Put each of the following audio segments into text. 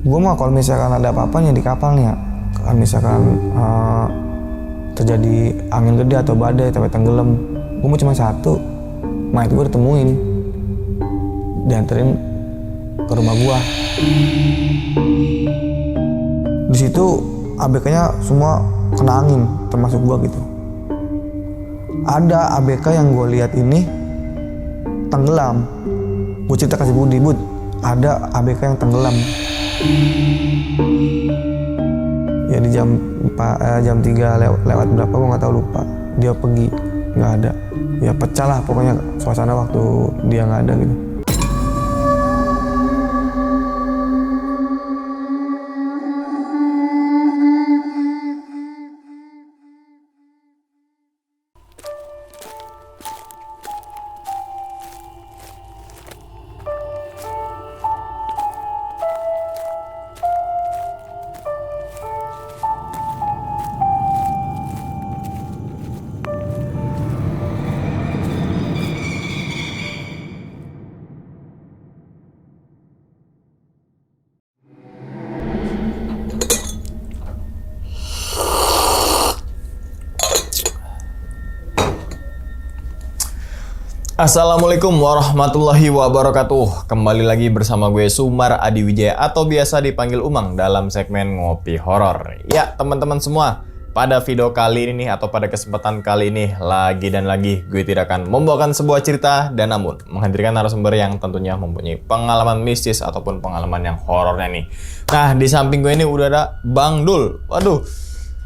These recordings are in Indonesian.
Gue mah kalau misalkan ada apa-apanya di kapal nih ya, kalau misalkan terjadi angin gede atau badai sampai tenggelam, gue mau cuma satu, mayat gue ditemuin, dianterin ke rumah gue. Di situ ABK-nya semua kena angin, termasuk gue gitu. Ada ABK yang gue lihat ini tenggelam. Gue cerita kasih Budi, Bud, ada ABK yang tenggelam. Ya di jam 3 lewat berapa gue nggak tahu, lupa. Dia pergi, nggak ada. Ya pecah lah pokoknya suasana waktu dia nggak ada gitu. Assalamualaikum warahmatullahi wabarakatuh. Kembali lagi bersama gue Sumar Adi Wijaya atau biasa dipanggil Umang dalam segmen Ngopi Horor. Ya teman-teman semua, pada video kali ini atau pada kesempatan kali ini lagi gue tidak akan membawakan sebuah cerita dan namun menghadirkan narasumber yang tentunya mempunyai pengalaman mistis ataupun pengalaman yang horornya nih. Nah di samping gue ini udah ada Bang Dul. Waduh.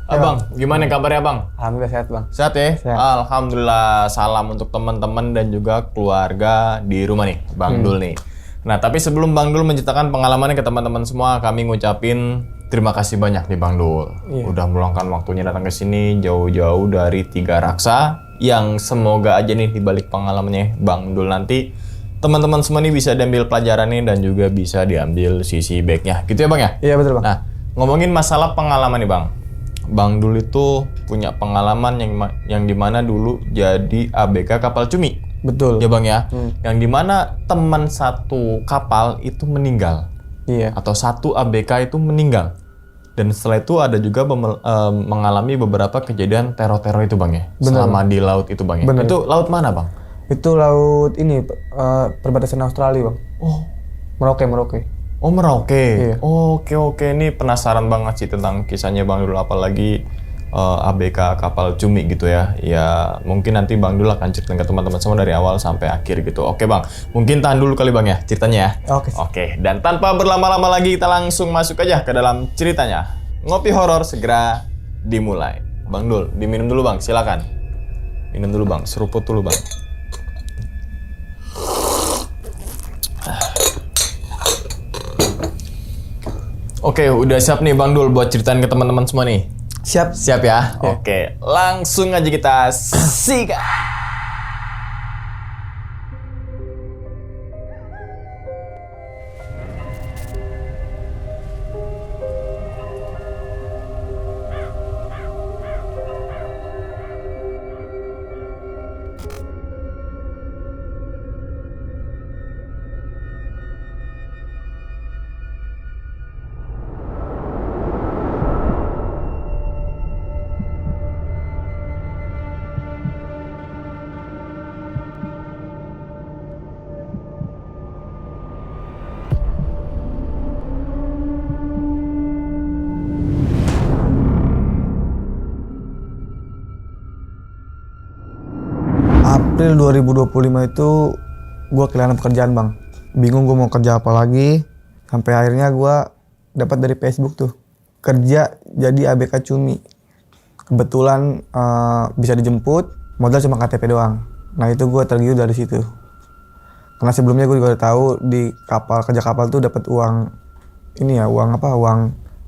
Abang, gimana kabarnya Bang? Alhamdulillah sehat Bang. Sehat ya? Sehat. Alhamdulillah, salam untuk teman-teman dan juga keluarga di rumah nih, Bang Dul nih. Nah, tapi sebelum Bang Dul menceritakan pengalamannya ke teman-teman semua, kami ngucapin terima kasih banyak nih Bang Dul. Iya. Udah meluangkan waktunya datang ke sini jauh-jauh dari Tiga Raksa, yang semoga aja nih dibalik pengalamannya Bang Dul nanti, teman-teman semua nih bisa diambil pelajaran nih dan juga bisa diambil sisi baiknya. Gitu ya Bang ya? Iya betul Bang. Nah, ngomongin masalah pengalaman nih Bang. Bang Dul itu punya pengalaman yang dimana dulu jadi ABK kapal cumi. Betul. Ya Bang ya. Yang dimana teman satu kapal itu meninggal. Iya. Atau satu ABK itu meninggal. Dan setelah itu ada juga mengalami beberapa kejadian teror-teror itu Bang ya. Bener. Selama di laut itu Bang ya. Bener. Itu laut mana Bang? Itu laut ini perbatasan Australia Bang. Oh. Merauke. Oh Merauke. Iya. Oke. Ini penasaran banget sih tentang kisahnya Bang Dul, apalagi ABK kapal cumi gitu ya. Ya mungkin nanti Bang Dul akan ceritain ke teman-teman semua dari awal sampai akhir gitu. Oke Bang, mungkin tahan dulu kali Bang ya ceritanya ya. Oke. Dan tanpa berlama-lama lagi kita langsung masuk aja ke dalam ceritanya. Ngopi horor segera dimulai. Bang Dul, diminum dulu Bang, silakan. Minum dulu Bang, seruput dulu Bang. Oke, udah siap nih Bang Dul buat ceritain ke teman-teman semua nih. Siap. Siap ya? Ya. Oke, langsung aja kita sikat. April 2025 itu gue kehilangan pekerjaan Bang. Bingung gue mau kerja apa lagi. Sampai akhirnya gue dapat dari Facebook tuh kerja jadi ABK cumi. Kebetulan bisa dijemput, modal cuma KTP doang. Nah itu gue tergiur dari situ. Karena sebelumnya gue juga udah tahu di kapal, kerja kapal tuh dapat uang ini ya, uang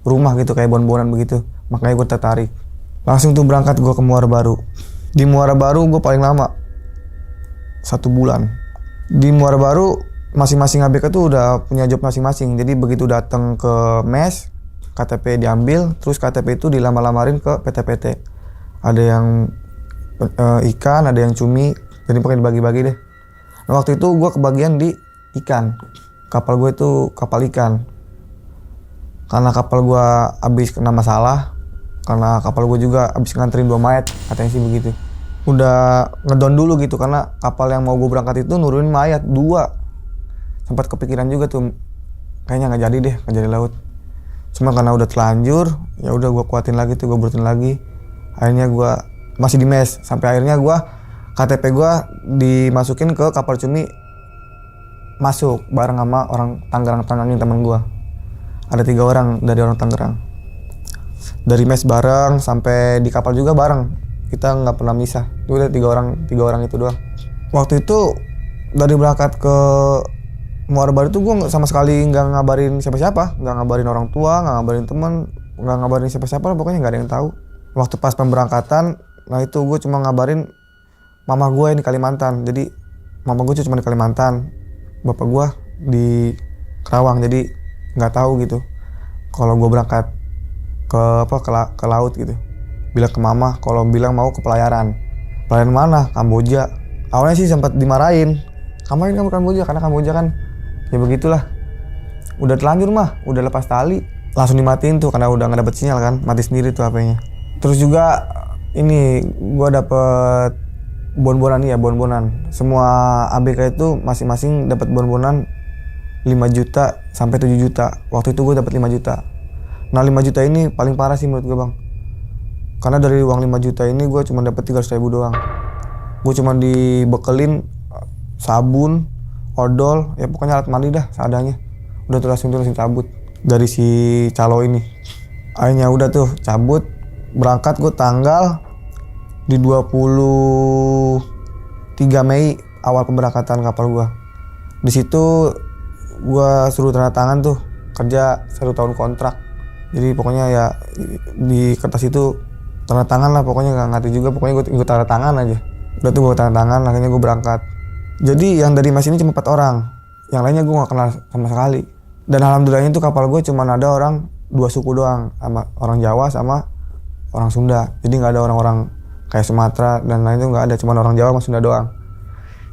rumah gitu kayak bon-bonan begitu. Makanya gue tertarik. Langsung tuh berangkat gue ke Muara Baru. Di Muara Baru gue paling lama 1 bulan. Di Muara Baru masing-masing ABK tuh udah punya job masing-masing. Jadi begitu datang ke mes, KTP diambil, terus KTP itu dilamar-lamarin ke PT-PT. Ada yang ikan, ada yang cumi, jadi pokoknya dibagi-bagi deh. Nah, waktu itu gue kebagian di ikan. Kapal gue itu kapal ikan. karena kapal gua habis kena masalah, karena kapal gua juga habis nganterin 2 mayat, katanya sih begitu. Udah ngedon dulu gitu karena kapal yang mau gua berangkat itu nurunin mayat 2. Sempat kepikiran juga tuh, kayaknya nggak jadi deh, nggak jadi laut. Cuma karena udah telanjur, ya udah gua kuatin lagi tuh, gua berutin lagi. Akhirnya gua masih di mes, sampai akhirnya gua KTP gua dimasukin ke kapal cumi, masuk bareng sama orang Tangerang teman gua. Ada 3 orang dari orang Tangerang. Dari mes bareng sampai di kapal juga bareng. Kita nggak pernah misah. Itu udah 3 orang itu doang. Waktu itu dari berangkat ke Muara Baru tuh gua sama sekali nggak ngabarin siapa-siapa, nggak ngabarin orang tua, nggak ngabarin teman, nggak ngabarin siapa-siapa, pokoknya nggak ada yang tahu. Waktu pas pemberangkatan, nah itu gue cuma ngabarin mama gue yang di Kalimantan. Jadi mama gue cuma di Kalimantan, bapak gue di Kerawang, jadi nggak tahu gitu kalau gue berangkat ke laut gitu. Bilang ke mama kalau bilang mau ke pelayaran mana, Kamboja. Awalnya sih sempat dimarahin, kamu Kamboja, karena Kamboja kan ya begitulah, udah telanjur mah, udah lepas tali langsung dimatiin tuh karena udah nggak dapet sinyal kan, mati sendiri tuh HP-nya. Terus juga ini gue dapet bon-bonan. Semua ABK itu masing-masing dapat bon-bonan 5 juta sampai 7 juta. Waktu itu gue dapat 5 juta. Nah 5 juta ini paling parah sih menurut gue bang. Karena dari uang 5 juta ini gue cuma dapat 300.000 doang. Gue cuma dibekelin sabun, odol, ya pokoknya alat mandi dah seadanya. Udah langsung cabut dari si calo ini. Akhirnya udah tuh cabut, berangkat gue tanggal di 23 Mei awal pemberangkatan kapal gue. Di situ gue suruh tanda tangan tuh, kerja 1 tahun kontrak. Jadi pokoknya ya di kertas itu tanda tangan lah, pokoknya nggak ngerti juga, pokoknya gue tanda tangan aja. Udah tuh gue tanda tangan, akhirnya gue berangkat. Jadi yang dari mes ini cuma 4 orang, yang lainnya gue nggak kenal sama sekali. Dan alhamdulillahnya tuh kapal gue cuma ada orang 2 suku doang, sama orang Jawa sama orang Sunda. Jadi nggak ada orang-orang kayak Sumatera dan lain itu nggak ada, cuma orang Jawa sama Sunda doang.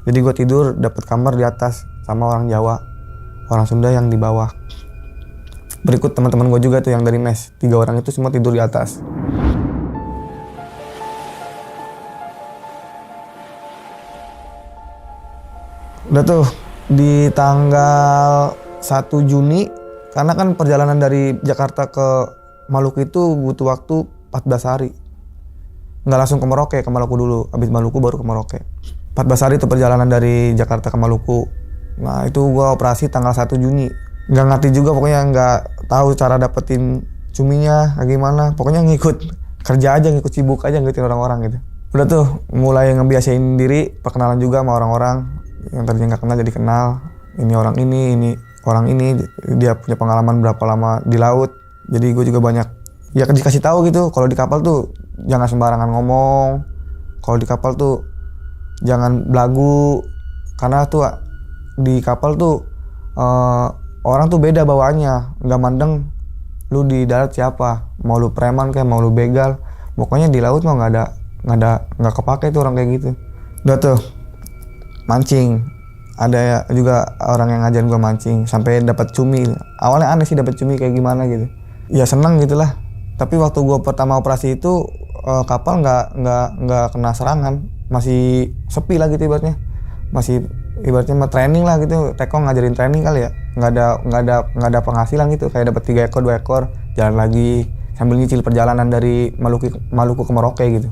Jadi gue tidur dapat kamar di atas sama orang Jawa, orang Sunda yang di bawah. Berikut teman-teman gue juga tuh yang dari mes, 3 orang itu semua tidur di atas. Udah tuh di tanggal 1 Juni, karena kan perjalanan dari Jakarta ke Maluku itu butuh waktu 14 hari. Nggak langsung ke Merauke, ke Maluku dulu, habis Maluku baru ke Merauke. 14 hari itu perjalanan dari Jakarta ke Maluku. Nah itu gua operasi tanggal 1 Juni. Nggak ngerti juga, pokoknya nggak tahu cara dapetin cuminya gimana. Pokoknya ngikut kerja aja, ngikut sibuk aja, ngikutin orang-orang gitu. Udah tuh mulai ngebiasain diri, perkenalan juga sama orang-orang yang tadinya nggak kenal jadi kenal. Ini orang ini, dia punya pengalaman berapa lama di laut. Jadi gue juga banyak ya dikasih tahu gitu, kalau di kapal tuh jangan sembarangan ngomong. Kalau di kapal tuh jangan belagu, karena tuh di kapal tuh orang tuh beda bawaannya, nggak mandeng lu di darat siapa, mau lu preman kayak mau lu begal, pokoknya di laut mah nggak kepake tuh orang kayak gitu. Udah tuh mancing, ada juga orang yang ngajarin gua mancing sampai dapat cumi. Awalnya aneh sih dapat cumi kayak gimana gitu, ya seneng gitulah. Tapi waktu gua pertama operasi itu kapal nggak kena serangan, masih sepi lah gitu ibaratnya, masih ibaratnya mah training lah gitu. Teko ngajarin training kali ya, nggak ada penghasilan gitu, kayak dapat 3 ekor 2 ekor jalan lagi sambil nyicil perjalanan dari Maluku ke Merauke gitu.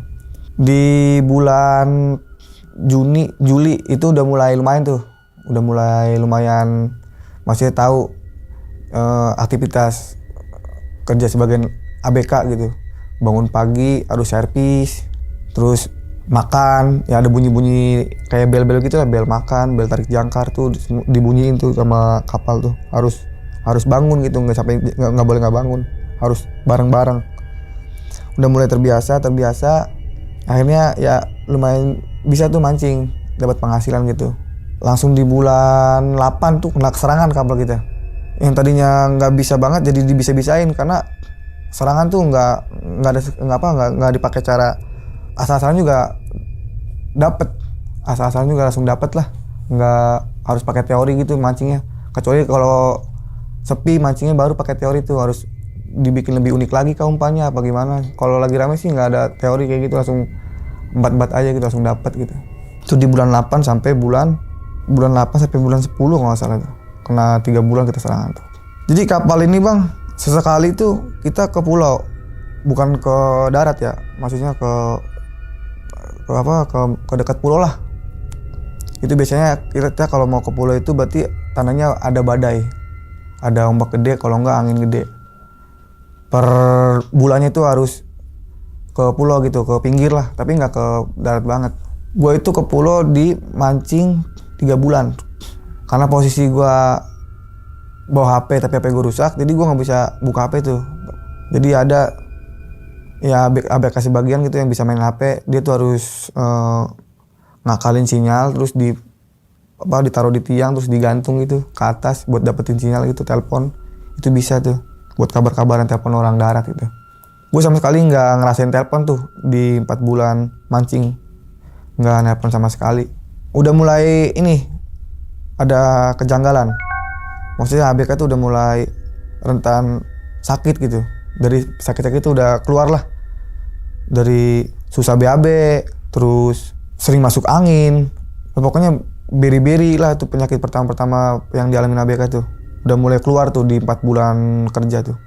Di bulan Juli itu udah mulai lumayan masih tahu aktivitas kerja sebagai ABK gitu. Bangun pagi harus servis, terus makan, ya ada bunyi-bunyi kayak bel-bel gitu lah, bel makan, bel tarik jangkar tuh dibunyiin tuh sama kapal tuh, harus bangun gitu, nggak boleh nggak bangun, harus bareng-bareng. Udah mulai terbiasa, akhirnya ya lumayan bisa tuh mancing, dapat penghasilan gitu. Langsung di bulan 8 tuh kena serangan kapal kita. Yang tadinya nggak bisa banget jadi dibisa-bisain, karena serangan tuh nggak dipakai cara asal-asalan juga dapet, asal-asalan juga langsung dapet lah, nggak harus pakai teori gitu mancingnya. Kecuali kalau sepi mancingnya baru pakai teori tuh, harus dibikin lebih unik lagi kah umpannya apa gimana. Kalau lagi rame sih nggak ada teori kayak gitu, langsung embat-embat aja gitu, langsung dapat gitu. Itu di bulan 8 sampai bulan 8 sampai bulan 10 kalau nggak salah tuh. Kena 3 bulan kita serangan tuh. Jadi kapal ini bang, sesekali tuh kita ke pulau, bukan ke darat ya, maksudnya ke dekat pulau lah. Itu biasanya kita kalau mau ke pulau itu berarti tandanya ada badai, ada ombak gede, kalau enggak angin gede. Per bulannya itu harus ke pulau gitu, ke pinggir lah, tapi nggak ke darat banget. Gue itu ke pulau di mancing 3 bulan, karena posisi gue bawa HP tapi HP gue rusak, jadi gue nggak bisa buka HP tuh. Jadi ada ya aplikasi bagian gitu yang bisa main HP, dia tuh harus ngakalin sinyal terus ditaruh di tiang terus digantung gitu ke atas buat dapetin sinyal gitu, telepon itu bisa tuh buat kabar-kabaran, telepon orang darat gitu. Gue sama sekali nggak ngerasain telepon tuh di 4 bulan mancing, nggak nelpon sama sekali. Udah mulai ini ada kejanggalan, maksudnya ABK tuh udah mulai rentan sakit gitu. Dari sakit-sakit itu udah keluar lah, dari susah BAB, terus sering masuk angin, pokoknya beri-beri lah. Itu penyakit pertama-pertama yang dialami ABK tuh udah mulai keluar tuh di 4 bulan kerja tuh.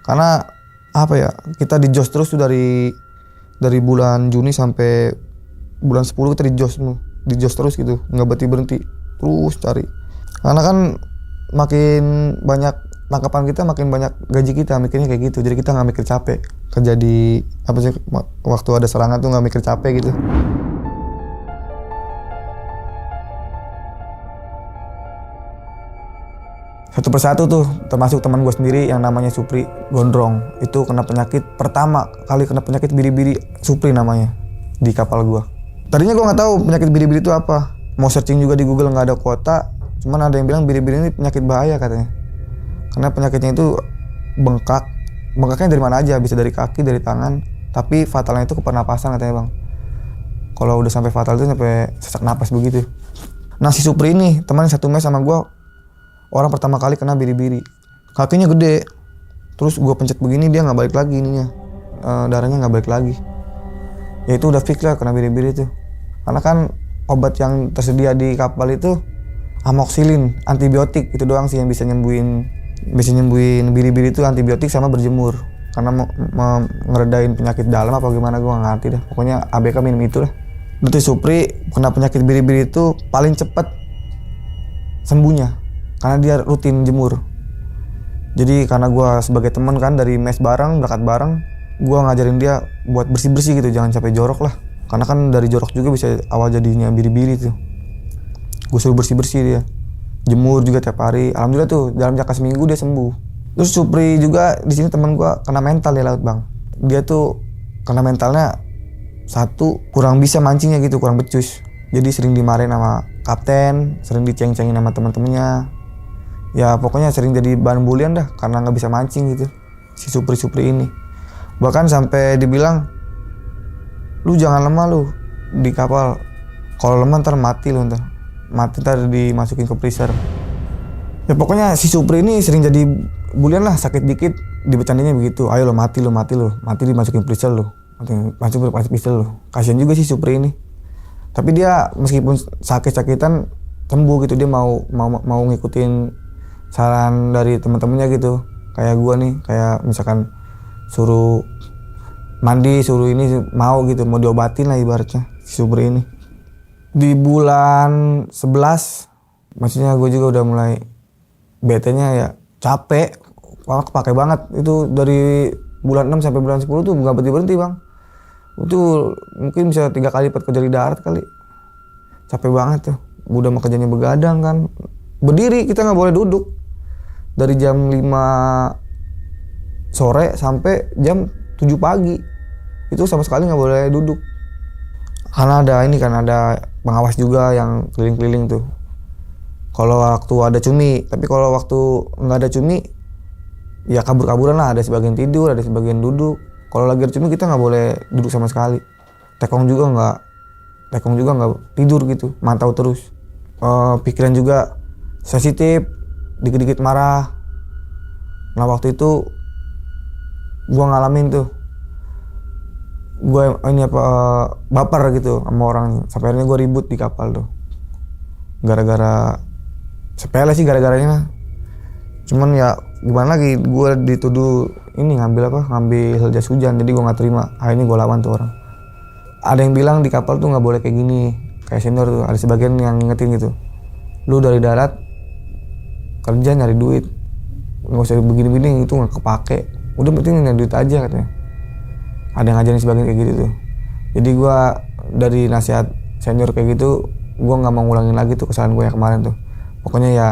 Karena apa ya, kita di JOS terus tuh dari bulan Juni sampai bulan 10 kita di JOS terus gitu, nggak berhenti terus cari. Karena kan makin banyak tangkapan kita, makin banyak gaji kita, mikirnya kayak gitu. Jadi kita nggak mikir capek kerja di apa sih, waktu ada serangan tuh nggak mikir capek gitu. Satu persatu tuh, termasuk teman gue sendiri yang namanya Supri Gondrong, itu kena penyakit, pertama kali kena penyakit biri-biri, Supri namanya, di kapal gue. Tadinya gue nggak tahu penyakit biri-biri itu apa, mau searching juga di Google nggak ada kuota, cuman ada yang bilang biri-biri ini penyakit bahaya katanya. Karena penyakitnya itu bengkaknya dari mana aja, bisa dari kaki, dari tangan, tapi fatalnya itu ke pernapasan katanya bang. Kalau udah sampai fatal itu sampai sesak napas begitu. Nah si Supri ini, teman satu mes sama gue, orang pertama kali kena biri-biri. Kakinya gede, terus gue pencet begini dia nggak balik lagi ininya, darahnya nggak balik lagi. Ya itu udah fix lah kena biri-biri itu. Karena kan obat yang tersedia di kapal itu amoxicillin, antibiotik, itu doang sih yang bisa nyembuhin biri-biri itu, antibiotik sama berjemur. Karena ngeredain penyakit dalam apa gimana gue nggak ngerti dah. Pokoknya ABK minum itu lah. Berarti Supri kena penyakit biri-biri itu paling cepet sembuhnya, karena dia rutin jemur. Jadi karena gue sebagai teman kan dari mes bareng, berangkat bareng, gue ngajarin dia buat bersih-bersih gitu, jangan sampai jorok lah. Karena kan dari jorok juga bisa awal jadinya biri-biri tuh. Gue suruh bersih-bersih dia, jemur juga tiap hari. Alhamdulillah tuh dalam jangka seminggu dia sembuh. Terus Supri juga di sini teman gue kena mental ya laut bang. Dia tuh kena mentalnya, satu kurang bisa mancingnya gitu, kurang becus. Jadi sering dimarahin sama kapten, sering diceng-cengin sama teman-temannya. Ya pokoknya sering jadi bahan bulian dah karena nggak bisa mancing gitu si Supri ini. Bahkan sampai dibilang, lu jangan lemah lu di kapal, kalau lemah ntar mati ntar dimasukin ke freezer. Ya pokoknya si Supri ini sering jadi bulian lah, sakit dikit dibecandanya begitu, ayo lo mati dimasukin freezer lo, masukin freezer lo. Kasian juga si Supri ini, tapi dia meskipun sakit-sakitan sembuh gitu. Dia mau ngikutin saran dari teman-temannya gitu, kayak gua nih, kayak misalkan suruh mandi, suruh ini, mau gitu, mau diobatin lah ibaratnya si Supri ini. Di bulan 11 maksudnya gue juga udah mulai bete-nya ya, capek, kepake banget. Itu dari bulan 6 sampai bulan 10 tuh nggak berhenti bang. Itu mungkin bisa 3 kali lipat kerja di darat kali. Capek banget tuh, udah mau kerjanya begadang kan, berdiri, kita nggak boleh duduk. Dari jam 5 sore sampai jam 7 pagi itu sama sekali nggak boleh duduk. Karena ada ini kan, ada pengawas juga yang keliling-keliling tuh kalau waktu ada cumi. Tapi kalau waktu nggak ada cumi ya kabur-kaburan lah, ada sebagian tidur, ada sebagian duduk. Kalau lagi ada cumi kita nggak boleh duduk sama sekali. Tekong juga nggak tidur gitu, mantau terus. Pikiran juga sensitif, dikit-dikit marah. Nah waktu itu gue ngalamin tuh, gue ini apa baper gitu sama orang, sampai akhirnya gue ribut di kapal tuh gara-gara sepele sih gara-garanya. Cuman ya gimana lagi, gue dituduh ini ngambil jas hujan, jadi gue nggak terima. Akhirnya gue lawan tuh orang. Ada yang bilang di kapal tuh nggak boleh kayak gini, kayak senior tuh ada sebagian yang ngingetin gitu, lu dari darat kerja nyari duit, nggak usah begini-begini, itu nggak kepake, udah penting nyari duit aja katanya. Ada yang ngajarin sebagian kayak gitu tuh. Jadi gue dari nasihat senior kayak gitu, gue nggak mau ngulangin lagi tuh kesalahan gue yang kemarin tuh. Pokoknya ya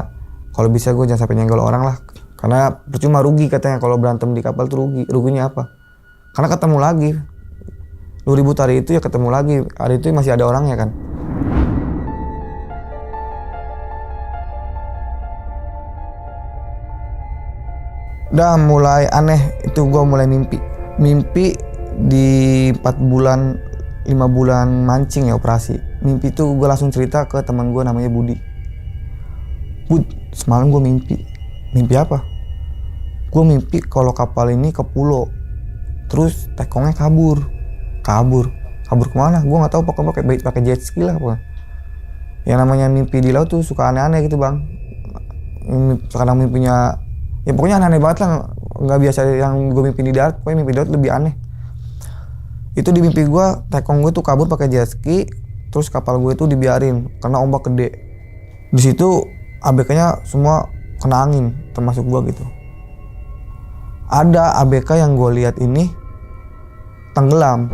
kalau bisa gue jangan sampai nyenggol orang lah, karena percuma, rugi katanya kalau berantem di kapal tuh ruginya apa? Karena ketemu lagi, lu ribut hari itu ya ketemu lagi, hari itu masih ada orangnya kan. Udah mulai aneh itu, gue mulai mimpi di 4 bulan 5 bulan mancing ya operasi. Mimpi itu gue langsung cerita ke teman gue namanya Budi. Bud, semalam gue mimpi apa? Gue mimpi kalau kapal ini ke pulau, terus tekongnya kabur kemana? Gue nggak tahu, pokoknya pakai jet ski lah pokoknya. Yang namanya mimpi di laut tuh suka aneh-aneh gitu bang. Kadang mimpinya ya pokoknya aneh-aneh banget lah, nggak biasa yang gue mimpi di darat. Pokoknya mimpi di darat lebih aneh. Itu di mimpi gue, tekong gue tuh kabur pakai jet ski, terus kapal gue tuh dibiarin karena ombak gede. Di situ ABK-nya semua kena angin, termasuk gue gitu. Ada ABK yang gue lihat ini tenggelam.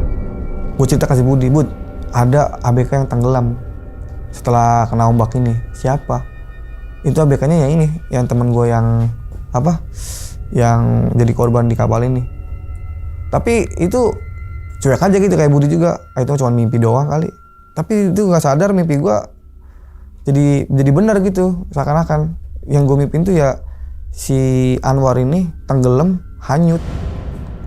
Gue cerita kasih Budi, Bud, ada ABK yang tenggelam setelah kena ombak ini. Siapa? Itu ABK-nya yang ini, yang temen gue yang yang jadi korban di kapal ini. Tapi itu cuek aja gitu kayak Budi juga, itu cuma mimpi doang kali. Tapi itu nggak sadar mimpi gue jadi benar gitu, seakan-akan yang gue mimpiin tuh ya si Anwar ini tenggelam, hanyut.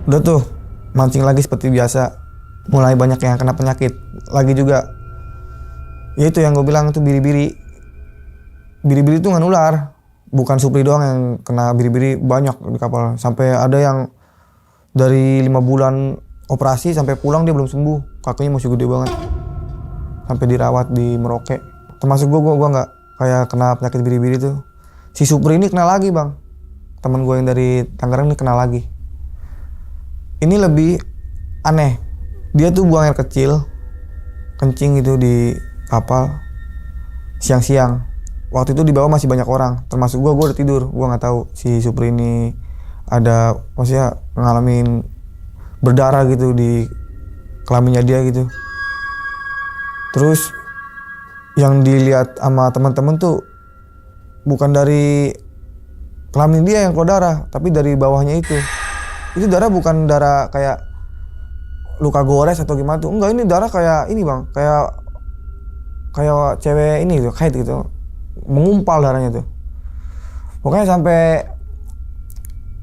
Udah tuh mancing lagi seperti biasa, mulai banyak yang kena penyakit lagi juga. Ya itu yang gue bilang tuh biri-biri itu nggak nular, bukan Supri doang yang kena biri-biri, banyak di kapal. Sampai ada yang dari 5 bulan operasi sampai pulang dia belum sembuh, kakinya masih gede banget, sampai dirawat di Merauke. Termasuk gue nggak kayak kena penyakit biri-biri tuh. Si Supri ini kena lagi bang, teman gue yang dari Tangerang ini kena lagi. Ini lebih aneh, dia tuh buang air kecil, kencing gitu di kapal siang-siang. Waktu itu di bawah masih banyak orang, termasuk gue udah tidur. Gue nggak tahu si Supri ini ada, maksudnya ngalamin berdarah gitu di kelaminnya dia gitu. Terus yang dilihat sama teman-teman tuh bukan dari kelamin dia yang keluar darah, tapi dari bawahnya itu. Itu darah bukan darah kayak luka gores atau gimana tuh, enggak, ini darah kayak ini bang, kayak cewek ini tuh, kayak gitu, mengumpal darahnya tuh. Pokoknya sampai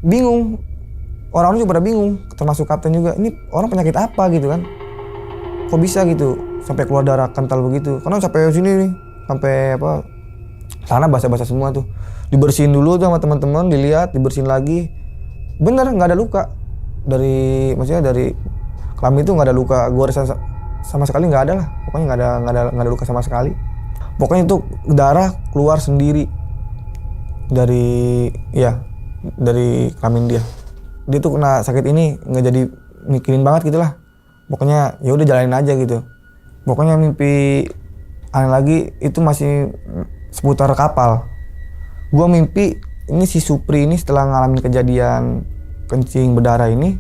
bingung, orang-orang juga pada bingung, termasuk kapten juga, ini orang penyakit apa gitu kan, kok bisa gitu sampai keluar darah kental begitu. Karena sampai sini nih, sampai sana basah-basah semua tuh. Dibersihin dulu tuh sama teman-teman, dilihat, dibersihin lagi. Bener nggak ada luka maksudnya dari kelamin itu nggak ada luka gores sama sekali, nggak ada lah. Pokoknya nggak ada luka sama sekali. Pokoknya itu darah keluar sendiri dari kelamin dia. Dia tuh kena sakit ini nggak jadi mikirin banget gitulah. Pokoknya ya udah jalanin aja gitu. Pokoknya mimpi aneh lagi itu masih seputar kapal. Gua mimpi ini si Supri ini setelah ngalamin kejadian kencing berdarah ini,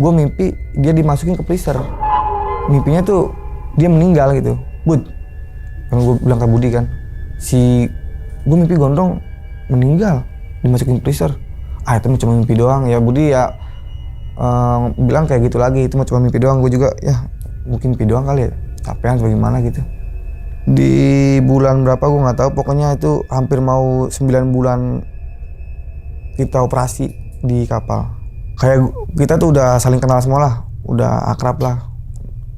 gua mimpi dia dimasukin ke freezer. Mimpinya tuh dia meninggal gitu. Bud, kan gua bilang ke Budi kan, gua mimpi Gondrong meninggal dimasukin freezer. Itu cuma mimpi doang ya. Budi ya bilang kayak gitu lagi, itu cuma mimpi doang. Gue juga ya mungkin mimpi doang kali ya, capean bagaimana gitu. Di bulan berapa gue nggak tahu, pokoknya itu hampir mau 9 bulan kita operasi di kapal. Kayak kita tuh udah saling kenal semua lah, udah akrab lah,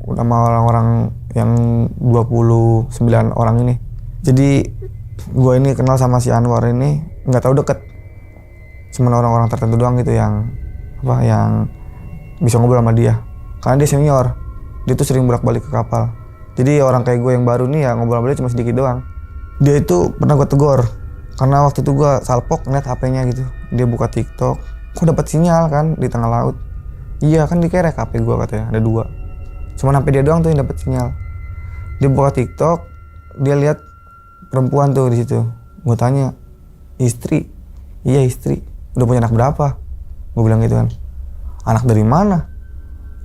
udah sama orang-orang yang 29 orang ini. Jadi gue ini kenal sama si Anwar ini nggak tahu deket, cuman orang-orang tertentu doang gitu yang bisa ngobrol sama dia. Karena dia senior, dia tuh sering bolak-balik ke kapal. Jadi orang kayak gue yang baru nih ya ngobrol sama dia cuma sedikit doang. Dia itu pernah gue tegur, karena waktu itu gue salpok ngeliat HP-nya gitu. Dia buka TikTok, kok dapat sinyal kan di tengah laut. Iya kan dikerek HP gue katanya, ada 2. Cuma HP dia doang tuh yang dapat sinyal. Dia buka TikTok, dia lihat perempuan tuh di situ. Gue tanya, istri? Iya istri. Udah punya anak berapa? Gue bilang gitu kan. Anak dari mana?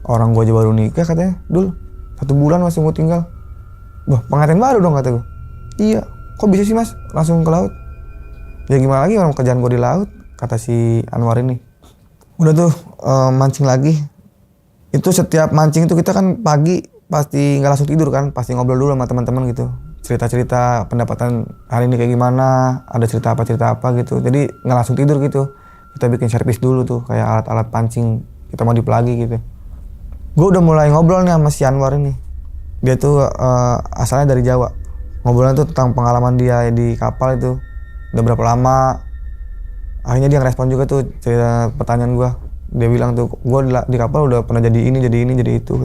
Orang gue aja baru nikah katanya. Dul, 1 bulan masih mau tinggal. Wah, pengantin baru dong kata gue. Iya, kok bisa sih mas langsung ke laut? Ya gimana lagi orang kerjaan gue di laut, kata si Anwar ini. Udah tuh mancing lagi. Itu setiap mancing itu kita kan pagi pasti nggak langsung tidur kan, pasti ngobrol dulu sama teman-teman gitu. Cerita-cerita pendapatan hari ini kayak gimana, ada cerita apa gitu. Jadi nggak langsung tidur gitu. Kita bikin servis dulu tuh, kayak alat-alat pancing kita modif lagi gitu. Gue udah mulai ngobrol nih sama si Anwar ini. Dia tuh asalnya dari Jawa. Ngobrolnya tuh tentang pengalaman dia di kapal itu. Udah berapa lama. Akhirnya dia ngerespon juga tuh cerita pertanyaan gue. Dia bilang tuh, gue di kapal udah pernah jadi ini, jadi itu.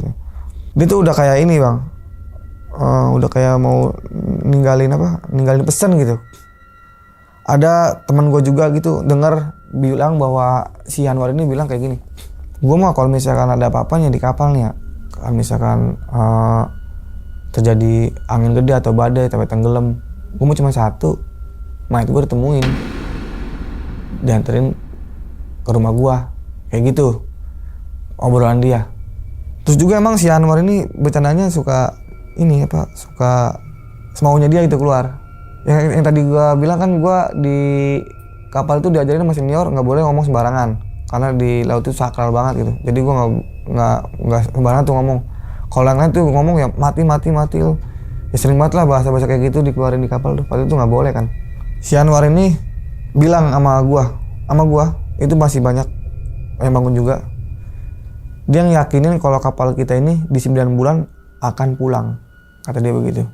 Dia tuh udah kayak ini bang. Udah kayak mau ninggalin pesan gitu. Ada teman gue juga gitu dengar bilang bahwa si Anwar ini bilang kayak gini. Gue mah kalau misalkan ada apa-apanya di kapalnya, kalau misalkan terjadi angin gede atau badai sampai tenggelam, gue mau cuma 1, mayat gue ditemuin, dianterin ke rumah gue, kayak gitu obrolan dia. Terus juga emang si Anwar ini bercandanya suka semaunya dia itu keluar. Yang tadi gue bilang kan, gue di kapal itu diajarin sama senior nggak boleh ngomong sembarangan, karena di laut itu sakral banget gitu. Jadi gue nggak sembarangan tuh ngomong. Kalau yang lain tuh ngomong ya mati lo. Ya sering banget lah bahasa kayak gitu dikeluarin di kapal tuh. Padahal itu nggak boleh kan. Si Anwar ini bilang sama gua itu masih banyak yang bangun juga. Dia ngiyakinin kalau kapal kita ini di 9 bulan akan pulang, kata dia begitu.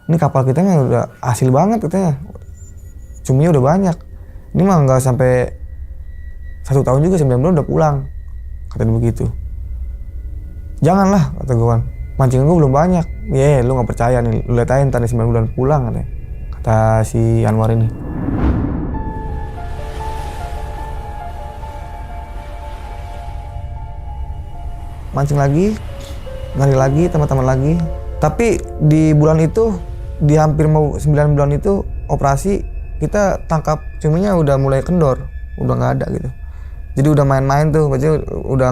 Ini kapal kita kan udah hasil banget katanya, cuminya udah banyak. Ini mah nggak sampai 1 tahun juga 9 bulan udah pulang, kata dia begitu. Janganlah, kata gue kan, mancing gue belum banyak. Lu nggak percaya nih, lu lihat aja ntar 9 bulan pulang, katanya, kata si Anwar ini. Mancing lagi, nyari lagi, teman-teman lagi. Tapi di bulan itu, di hampir mau 9 bulan itu operasi, kita tangkap cuminya udah mulai kendor, udah nggak ada gitu. Jadi udah main-main tuh, berarti udah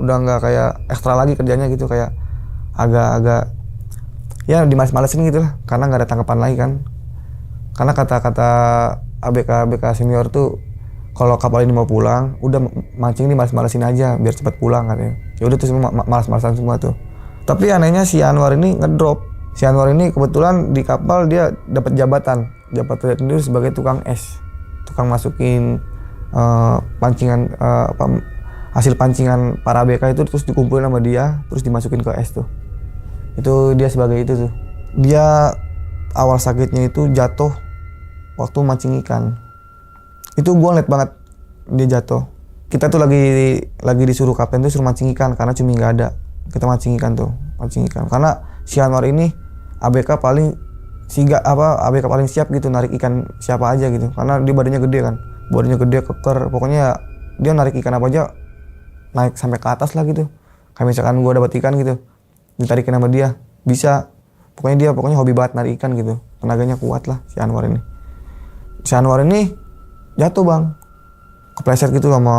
nggak kayak ekstra lagi kerjanya gitu, kayak agak ya dimales-malesin gitu lah, karena nggak ada tangkapan lagi kan. Karena kata-kata ABK senior tuh, kalau kapal ini mau pulang, udah mancing ini males-malesin aja biar cepat pulang katanya. Ya udah tuh semua malas-malasan semua tuh. Tapi anehnya si Anwar ini ngedrop. Si Anwar ini kebetulan di kapal dia dapat jabatan sendiri sebagai tukang es, tukang masukin pancingan hasil pancingan para ABK itu terus dikumpulin sama dia, terus dimasukin ke es tuh. Itu dia sebagai itu tuh. Dia awal sakitnya itu jatuh waktu mancing ikan. Itu gue ngeliat banget dia jatuh. Kita tuh lagi disuruh kapten tuh suruh mancing ikan karena cumi nggak ada. Kita mancing ikan. Karena si Anwar ini ABK paling siap gitu narik ikan siapa aja gitu. Karena dia badannya gede kan, keker. Pokoknya dia narik ikan apa aja naik sampai ke atas lah gitu. Kayak misalkan gue dapat ikan gitu, ditarikin sama dia bisa. Pokoknya hobi banget narik ikan gitu. Tenaganya kuat lah si Anwar ini. Si Anwar ini jatuh bang, kepleset gitu sama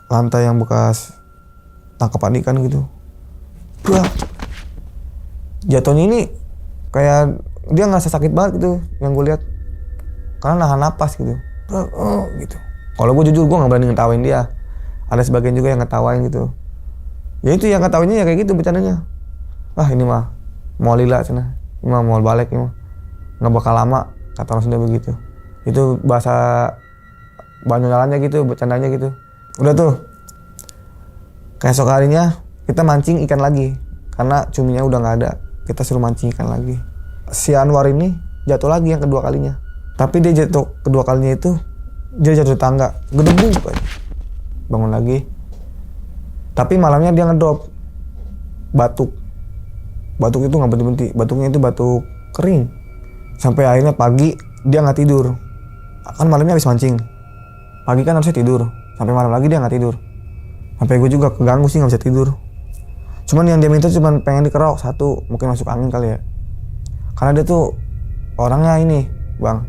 lantai yang bekas tangkapan ikan gitu. Wah, jatuhnya ini kayak dia ngerasa sakit banget gitu yang gue lihat, karena nahan napas gitu. Gitu. Kalau gue jujur gue nggak berani ngetawain dia. Ada sebagian juga yang ngetawain gitu. Ya itu yang ngetawainnya ya kayak gitu bercandanya. Ini mah mau lila sana, ini mah mau balik, ini mah nggak bakal lama, kata orang Sunda begitu. Itu bahasa Banyolannya gitu, bercandanya gitu. Udah tuh, keesok harinya kita mancing ikan lagi, karena cuminya udah nggak ada. Kita suruh mancing ikan lagi. Si Anwar ini jatuh lagi yang kedua kalinya. Tapi dia jatuh kedua kalinya itu dia jatuh di tangga, gedebuk. Bangun lagi, Tapi malamnya dia ngedrop batuk itu nggak berhenti, batuknya itu batuk kering. Sampai akhirnya pagi dia nggak tidur, kan malamnya habis mancing, pagi kan harusnya tidur, sampai malam lagi dia nggak tidur. Sampai gue juga keganggu sih, nggak bisa tidur. Cuman yang dia minta cuman pengen dikerok satu, mungkin masuk angin kali ya, karena dia tuh orangnya ini bang,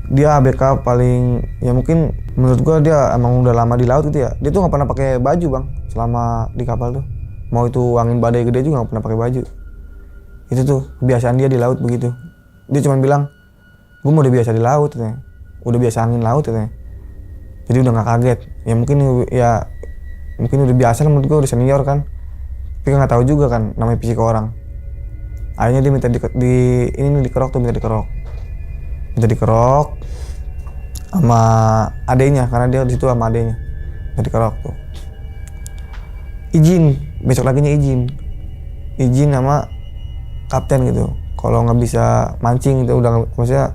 dia ABK paling ya, mungkin menurut gue dia emang udah lama di laut gitu ya. Dia tuh nggak pernah pakai baju bang selama di kapal tuh, mau itu angin badai gede juga nggak pernah pakai baju. Itu tuh kebiasaan dia di laut begitu. Dia cuma bilang, gue mau udah biasa di laut katanya, udah biasa angin laut katanya, jadi udah nggak kaget. Mungkin udah biasa lah, menurut gue udah senior kan, tapi nggak tahu juga kan namanya fisik orang. Akhirnya dia minta dikerok tuh, minta dikerok sama adenya, karena dia di situ sama adenya, minta dikerok tuh. Izin, besok laginya izin sama kapten gitu, kalau nggak bisa mancing itu udah, maksudnya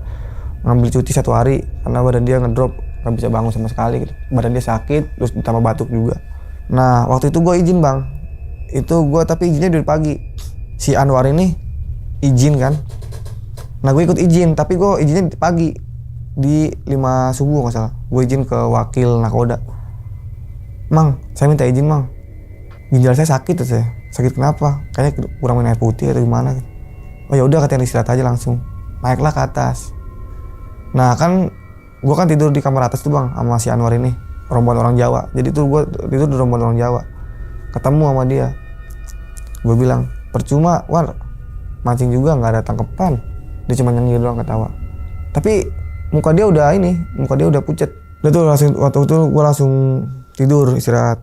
ngambil cuti 1 hari karena badan dia ngedrop, nggak bisa bangun sama sekali gitu. Badan dia sakit, terus ditambah batuk juga. Nah waktu itu gue izin bang, tapi izinnya dari pagi. Si Anwar ini izin kan, nah gue ikut izin, tapi gue izinnya pagi di 5 subuh nggak salah. Gue izin ke wakil nakoda, mang saya minta izin mang, ginjal saya sakit tuh. Sakit kenapa? Kayaknya kurang minum air putih atau gimana. Oh ya udah, katanya istirahat aja langsung. Naiklah ke atas. Nah kan gue kan tidur di kamar atas tuh bang sama si Anwar ini, rombongan orang Jawa. Jadi tuh gue tidur di rombongan orang Jawa. Ketemu sama dia, gue bilang percuma War, mancing juga nggak ada tangkepan. Dia cuma nyengir doang, ketawa. Tapi muka dia udah pucet. Udah tuh langsung, waktu itu gue langsung tidur istirahat,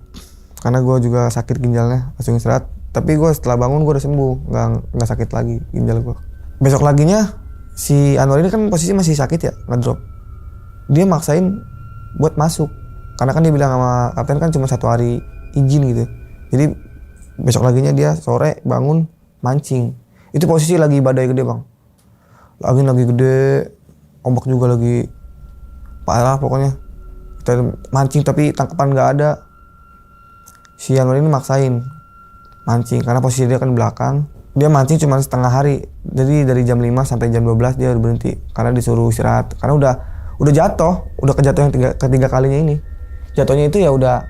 karena gue juga sakit ginjalnya, langsung istirahat. Tapi gue setelah bangun gue udah sembuh, nggak sakit lagi ginjal gue. Besok laginya si Anwar ini kan posisi masih sakit ya, ngedrop. Dia maksain buat masuk, karena kan dia bilang sama kapten kan cuma 1 hari izin gitu. Jadi besok laginya dia sore bangun mancing. Itu posisi lagi badai gede bang, angin lagi gede, ombak juga lagi parah pokoknya. Kita mancing tapi tangkapan nggak ada. Si Anwar ini maksain mancing karena posisi dia kan belakang. Dia mancing cuma setengah hari, jadi dari jam 5 sampai jam 12 dia berhenti karena disuruh istirahat, karena udah jatuh, udah kejatuh yang ketiga kalinya ini. Jatuhnya itu ya udah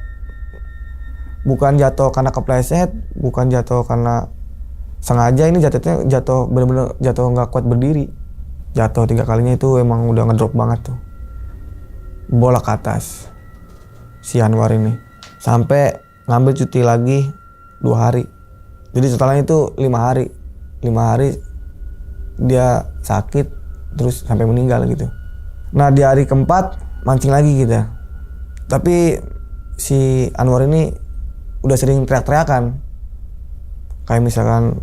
bukan jatuh karena kepleset, bukan jatuh karena sengaja, ini jatuhnya bener-bener jatuh nggak kuat berdiri. Jatuh 3 kalinya itu emang udah ngedrop banget tuh, bola ke atas si Anwar ini, sampai ngambil cuti lagi 2 hari. Jadi totalnya itu 5 hari. 5 hari dia sakit terus sampai meninggal gitu. Nah di hari keempat mancing lagi kita. Tapi si Anwar ini udah sering teriak-teriakan. Kayak misalkan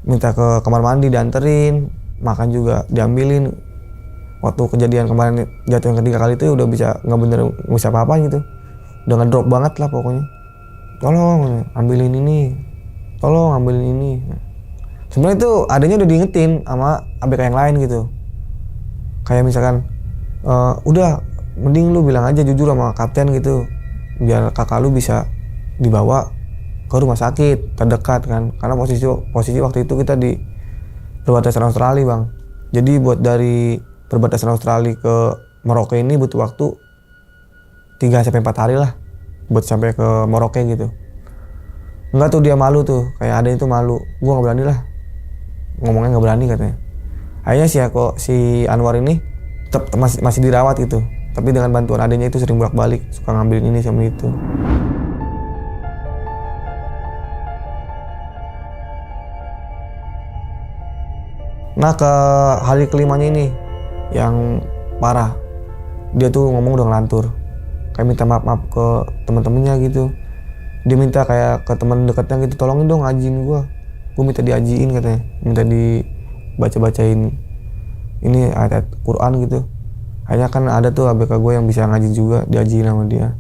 minta ke kamar mandi dianterin, makan juga diambilin. Waktu kejadian kemarin jatuh yang ketiga kali itu udah nggak bisa apa-apa gitu. Udah ngedrop banget lah pokoknya. Tolong ambilin ini, tolong ambilin ini. Sebenarnya itu adanya udah diingetin sama ABK yang lain gitu. Kayak misalkan, udah mending lu bilang aja jujur sama kapten gitu, biar kakak lu bisa dibawa ke rumah sakit terdekat kan. Karena posisi waktu itu kita di perbatasan Australia bang. Jadi buat dari perbatasan Australia ke Merauke ini butuh waktu 3-4 hari lah buat sampai ke Merauke gitu. Enggak tuh, dia malu tuh, kayak ada itu malu. Gua nggak berani lah, ngomongnya nggak berani katanya. Akhirnya si Anwar ini tetap masih dirawat gitu, tapi dengan bantuan adanya itu sering bolak-balik, suka ngambilin ini sama itu. Nah ke hari kelimanya ini yang parah, dia tuh ngomong udah ngelantur, kayak minta maaf ke teman-temannya gitu. Dia minta kayak ke teman dekatnya gitu, tolongin dong ajiin gue minta diajiin katanya, minta dibaca-bacain ini ayat Quran gitu. Akhirnya kan ada tuh ABK gue yang bisa ngaji juga, diajiin sama dia.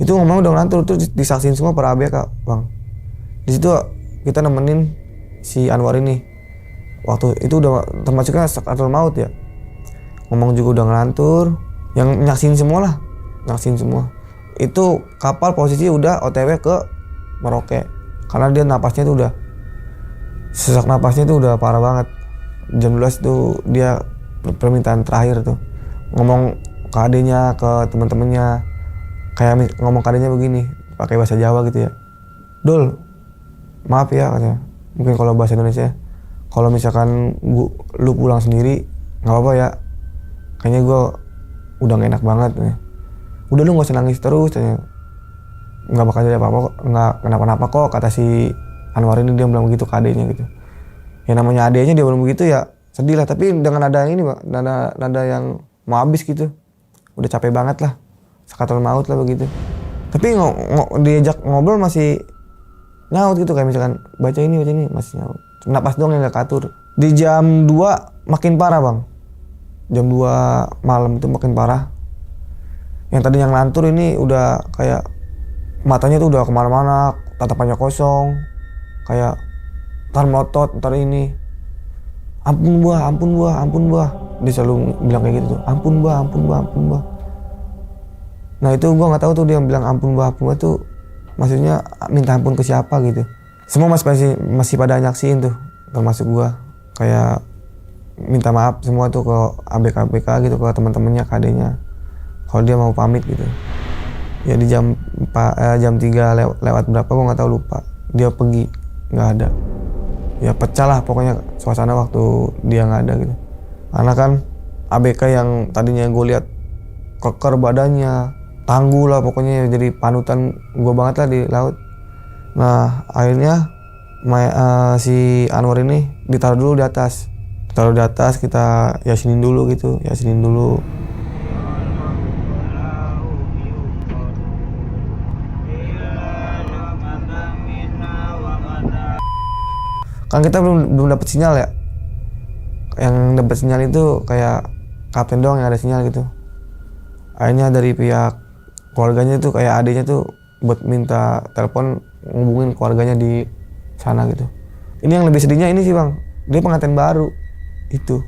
Itu ngomong udah ngelantur, tuh disaksin semua para ABK bang. Di situ kita nemenin si Anwar ini. Waktu itu udah termasuknya sakaratul maut ya. Ngomong juga udah ngelantur, yang nyaksin semua lah, nyaksin semua. itu kapal posisi udah OTW ke Merauke karena dia napasnya tuh udah sesak, napasnya tuh udah parah banget. Jam 12 tuh dia permintaan terakhir tuh, ngomong ke adenya, ke teman-temannya, kayak ngomong ke adenya begini pakai bahasa Jawa gitu ya, Dul, maaf ya katanya, mungkin kalau bahasa Indonesia, kalau misalkan lu pulang sendiri nggak apa-apa ya, kayaknya gue udah gak enak banget nih. Udah lu nggak usah nangis terus, katanya. Nggak bakal jadi apa-apa, nggak kenapa-napa kok, kata si Anwar ini. Dia bilang begitu ke adenya gitu. Ya namanya adenya dia bilang begitu ya sedih lah, tapi dengan nada ini Pak, nada yang mau habis gitu, udah capek banget lah, sakatul maut lah begitu. Tapi diajak ngobrol masih nyaut gitu, kayak misalkan baca ini masih nyaut. Napas doang yang gak katur. Di jam 2 makin parah Bang. Jam 2 malam itu makin parah. Yang tadi yang lantur ini udah kayak matanya tuh udah kemana-mana, tatapannya kosong, kayak ntar melotot, ntar ini. Ampun buah. Dia selalu bilang kayak gitu tuh, ampun buah. Nah itu gua nggak tahu tuh dia bilang ampun buah tuh maksudnya minta ampun ke siapa gitu. Semua masih pada nyaksiin tuh, termasuk gua, kayak minta maaf semua tuh ke ABK gitu, ke teman-temannya, ke adenya, kalau dia mau pamit gitu. Ya di jam 3 lewat berapa gua nggak tahu, lupa. Dia pergi, nggak ada. Ya pecah lah pokoknya suasana waktu dia nggak ada gitu. Karena kan ABK yang tadinya gue lihat keker badannya, tangguh lah pokoknya, jadi panutan gue banget lah di laut. Nah akhirnya si Anwar ini ditaruh dulu di atas. Kita yasinin dulu gitu, kan kita belum dapat sinyal ya. Yang dapat sinyal itu kayak kapten doang yang ada sinyal gitu. Akhirnya dari pihak keluarganya tuh kayak adiknya tuh buat minta telepon ngubungin keluarganya di sana gitu. Ini yang lebih sedihnya ini sih Bang, dia pengantin baru itu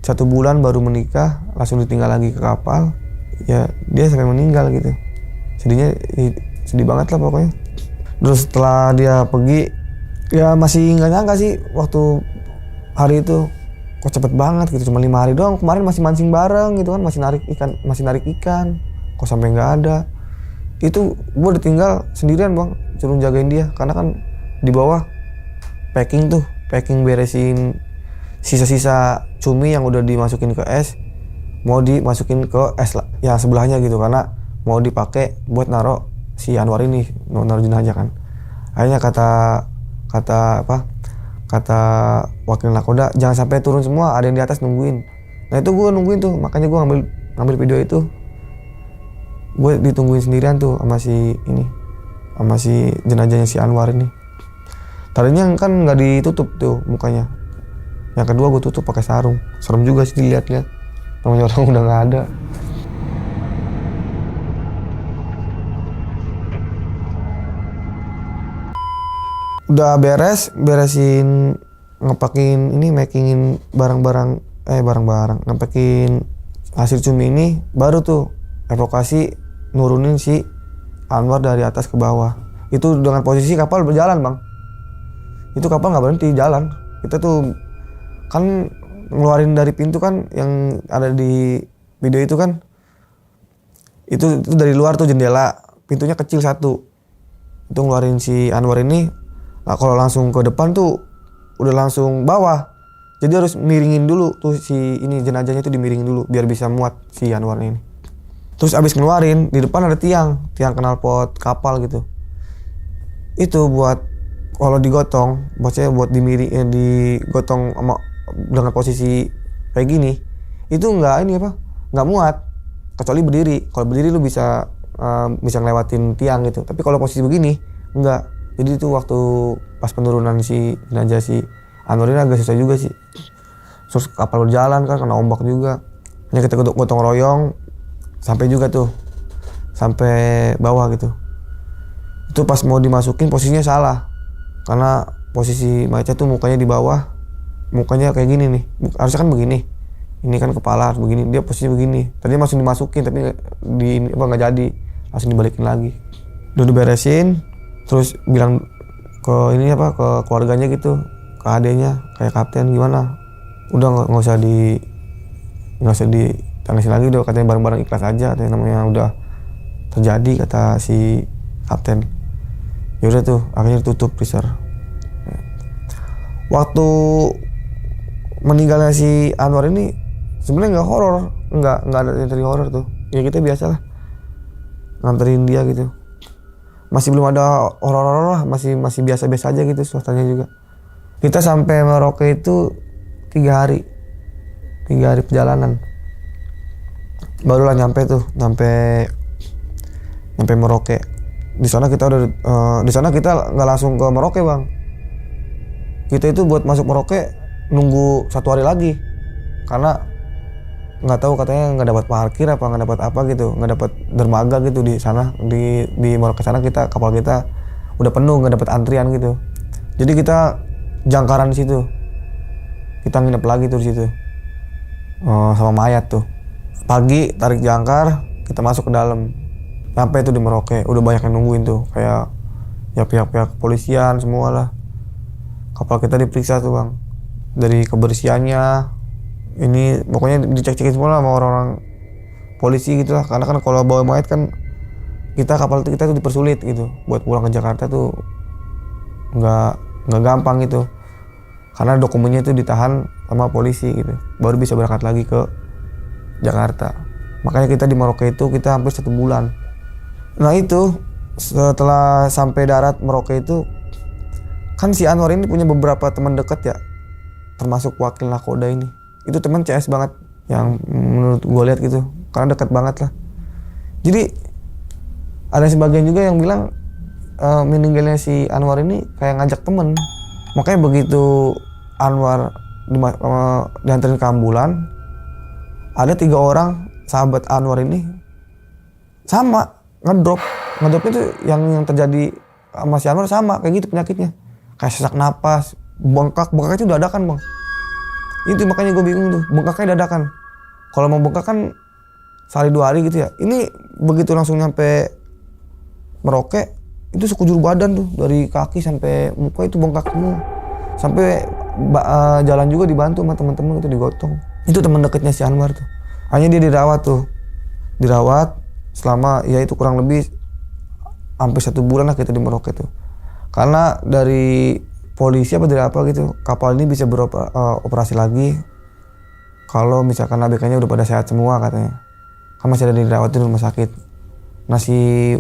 1 bulan baru menikah langsung ditinggal lagi ke kapal. Ya dia sampai meninggal gitu. Sedihnya sedih banget lah pokoknya. Terus setelah dia pergi, ya masih nggak nyangka sih waktu hari itu kok cepet banget gitu, cuma 5 hari doang. Kemarin masih mancing bareng gitu kan, masih narik ikan, kok sampai nggak ada. Itu gue ditinggal sendirian Bang, suruh jagain dia karena kan di bawah packing beresin sisa-sisa cumi yang udah dimasukin ke es, mau dimasukin ke es yang sebelahnya gitu, karena mau dipakai buat naro si Anwar ini, naro jenazah kan. Akhirnya kata wakil nakoda, jangan sampai turun semua, ada yang di atas nungguin. Nah itu gue nungguin tuh, makanya gue ngambil video itu. Gue ditungguin sendirian tuh sama si jenazahnya si Anwar ini. Tadinya kan nggak ditutup tuh mukanya. Yang kedua gue tutup pakai sarung. Serem juga sih dilihat-lihat, namanya orang udah nggak ada. Udah beresin ngepakin ini, makingin barang-barang, ngepakin hasil cumi ini, baru tuh evakuasi nurunin si Anwar dari atas ke bawah. Itu dengan posisi kapal berjalan Bang. Itu kapal nggak berhenti jalan. Kita tuh kan ngeluarin dari pintu kan, yang ada di video itu kan, itu dari luar tuh jendela, pintunya kecil satu. Itu ngeluarin si Anwar ini. Nah, kalau langsung ke depan tuh udah langsung bawah. Jadi harus miringin dulu tuh si ini jenazahnya tuh, dimiringin dulu biar bisa muat si Anwar ini. Terus abis ngeluarin, di depan ada tiang knalpot kapal gitu. Itu buat kalau digotong, maksudnya buat digotong dengan posisi kayak gini, itu nggak muat kecuali berdiri. Kalau berdiri lu bisa ngelewatin tiang gitu. Tapi kalau posisi begini enggak. Jadi itu waktu pas penurunan si jenazah si Anwar ini agak susah juga sih. Terus kapal berjalan kan, kena ombak juga. Hanya kita gotong royong sampai juga tuh, sampai bawah gitu. Itu pas mau dimasukin posisinya salah, karena posisi mayatnya tuh mukanya di bawah, mukanya kayak gini nih, harusnya kan begini. Ini kan kepala harus begini, dia posisinya begini. Tadinya langsung dimasukin tapi nggak jadi, langsung dibalikin lagi. Udah diberesin, terus bilang ke ke keluarganya gitu, ke adenya, kayak kapten gimana, udah nggak usah ditangisin lagi, udah katanya bareng-bareng ikhlas aja, katanya namanya udah terjadi, kata si kapten. Ya udah tuh akhirnya ditutup freezer. Waktu meninggalnya si Anwar ini sebenarnya nggak horor, nggak ada yang terjadi horor tuh. Ya kita biasalah nganterin dia gitu. Masih belum ada horor-horor lah, masih biasa-biasa aja gitu suasananya juga. Kita sampai Merauke itu 3 hari perjalanan. Barulah nyampe Merauke. Di sana kita nggak langsung ke Merauke bang. Kita itu buat masuk Merauke nunggu 1 hari lagi, karena nggak tahu katanya nggak dapat parkir apa nggak dapat apa gitu, nggak dapat dermaga gitu di sana, di Merauke sana kapal kita udah penuh, nggak dapat antrian gitu. Jadi kita jangkaran di situ, kita nginep lagi tuh di situ sama mayat tuh. Pagi tarik jangkar, kita masuk ke dalam, sampai tuh di Merauke udah banyak yang nungguin tuh, kayak ya pihak kepolisian semua lah. Kapal kita diperiksa tuh bang, dari kebersihannya, ini pokoknya dicek-cekin semua lah sama orang-orang polisi gitu lah, karena kan kalau bawa mayat kan kapal kita tuh dipersulit gitu, buat pulang ke Jakarta tuh nggak gampang gitu, karena dokumennya itu ditahan sama polisi gitu, baru bisa berangkat lagi ke Jakarta. Makanya kita di Merauke itu kita hampir 1 bulan. Nah itu setelah sampai darat Merauke itu kan si Anwar ini punya beberapa teman dekat ya, termasuk wakil nakoda ini. Itu teman CS banget yang menurut gue lihat gitu, karena dekat banget lah. Jadi ada sebagian juga yang bilang meninggalnya si Anwar ini kayak ngajak temen. Makanya begitu Anwar diantarin ke ambulan, ada 3 orang sahabat Anwar ini sama ngedropnya tuh yang terjadi sama si Anwar sama kayak gitu penyakitnya, kayak sesak napas, bengkaknya itu dadakan bang. Itu makanya gue bingung tuh, bengkaknya dadakan. Kalau mau bengkak kan sehari 2 hari gitu ya. Ini begitu langsung nyampe Merauke itu sekujur badan tuh, dari kaki sampai muka itu bengkak semua. Sampai jalan juga dibantu sama teman-teman itu, digotong. Itu teman dekatnya si Anwar tuh. Hanya dia dirawat selama ya itu kurang lebih hampir 1 bulan lah kita di Merauke tuh. Karena dari polisi apa dari apa gitu, kapal ini bisa beroperasi lagi kalau misalkan ABK-nya udah pada sehat semua katanya. Kan masih ada dirawat di rumah sakit. Nah si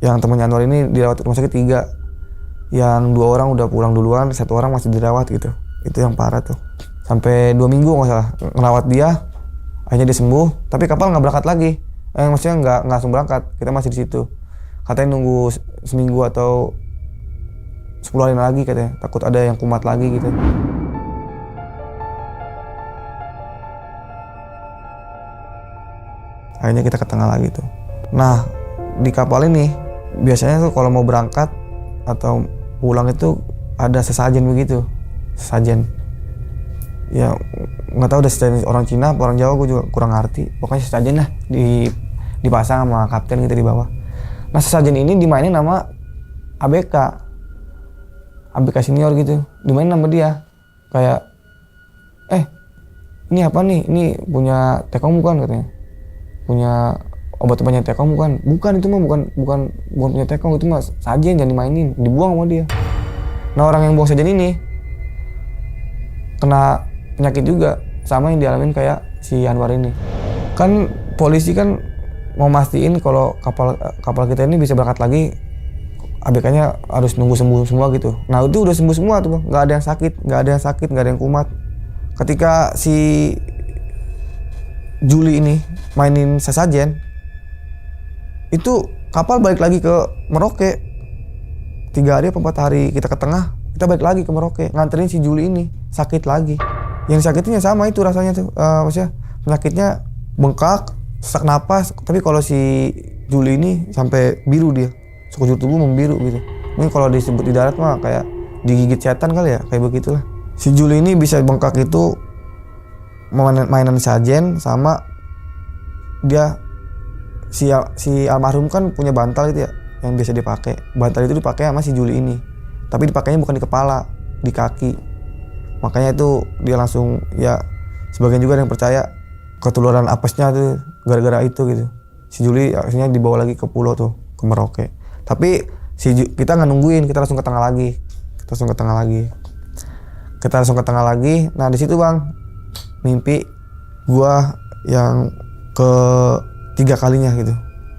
yang temannya Anwar ini dirawat di rumah sakit 3. Yang 2 orang udah pulang duluan, 1 orang masih dirawat gitu. Itu yang parah tuh. Sampai 2 minggu nggak salah ngerawat dia, akhirnya dia sembuh. Tapi kapal nggak berangkat lagi. Maksudnya nggak langsung berangkat. Kita masih di situ. Katanya nunggu seminggu atau 10 hari lagi katanya, takut ada yang kumat lagi gitu. Akhirnya kita ke tengah lagi tuh. Nah di kapal ini biasanya tuh kalau mau berangkat atau pulang itu ada sesajen begitu, sesajen. Ya nggak tahu udah sesajen orang Cina apa orang Jawa, gue juga kurang ngerti. Pokoknya sesajen lah dipasang sama kapten gitu di bawah. Nah sesajen ini dimainin sama ABK senior gitu, dimainin sama dia. Kayak ini apa nih, ini punya Tekong bukan katanya, punya obat banyak Tekong bukan itu mah bukan punya Tekong, itu mah sajen, jangan dimainin, dibuang sama dia. Nah orang yang buang sajen ini kena penyakit juga sama yang dialamin kayak si Anwar ini. Kan polisi kan mau mastiin kalau kapal kita ini bisa berangkat lagi, ABK-nya harus nunggu sembuh semua gitu. Nah itu udah sembuh semua tuh bang, nggak ada yang sakit, nggak ada yang kumat. Ketika si Juli ini mainin sesajen, itu kapal balik lagi ke Merauke. 3 hari atau 4 hari kita ke tengah, kita balik lagi ke Merauke nganterin si Juli ini sakit lagi. Yang sakitnya sama itu rasanya tuh, maksudnya penyakitnya bengkak, sesak napas. Tapi kalau si Juli ini sampai biru dia, sekujur tubuh membiru gitu. Mungkin kalau disebut di darat mah kayak digigit setan kali ya, kayak begitulah. Si Juli ini bisa bengkak itu mainan sajen sama dia si almarhum kan punya bantal gitu ya, yang biasa dipakai. Bantal itu dipakai sama si Juli ini, tapi dipakainya bukan di kepala, di kaki. Makanya itu dia langsung, ya sebagian juga ada yang percaya ketularan apesnya tuh gara-gara itu gitu. Si Juli akhirnya dibawa lagi ke pulau tuh, ke Merauke. Tapi kita nggak nungguin, kita langsung ke tengah lagi. Nah di situ bang, mimpi gua yang ke 3 kalinya gitu.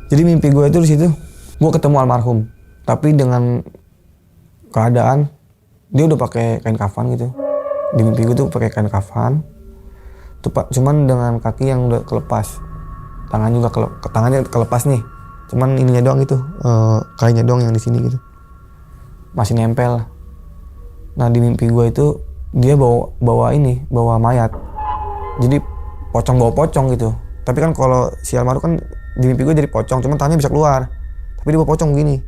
Jadi mimpi gua itu di situ, gua ketemu almarhum, tapi dengan keadaan dia udah pakai kain kafan gitu. Di mimpi gua tuh pakai kain kafan, tuh cuman dengan kaki yang udah kelepas, tangannya kelepas nih, cuman ininya doang gitu, kainnya doang yang di sini gitu, masih nempel. Nah di mimpi gua itu dia bawa mayat, jadi bawa pocong gitu. Tapi kan kalau si almarhum kan di mimpi gue jadi pocong, cuman tangannya bisa keluar, tapi dia bawa pocong gini,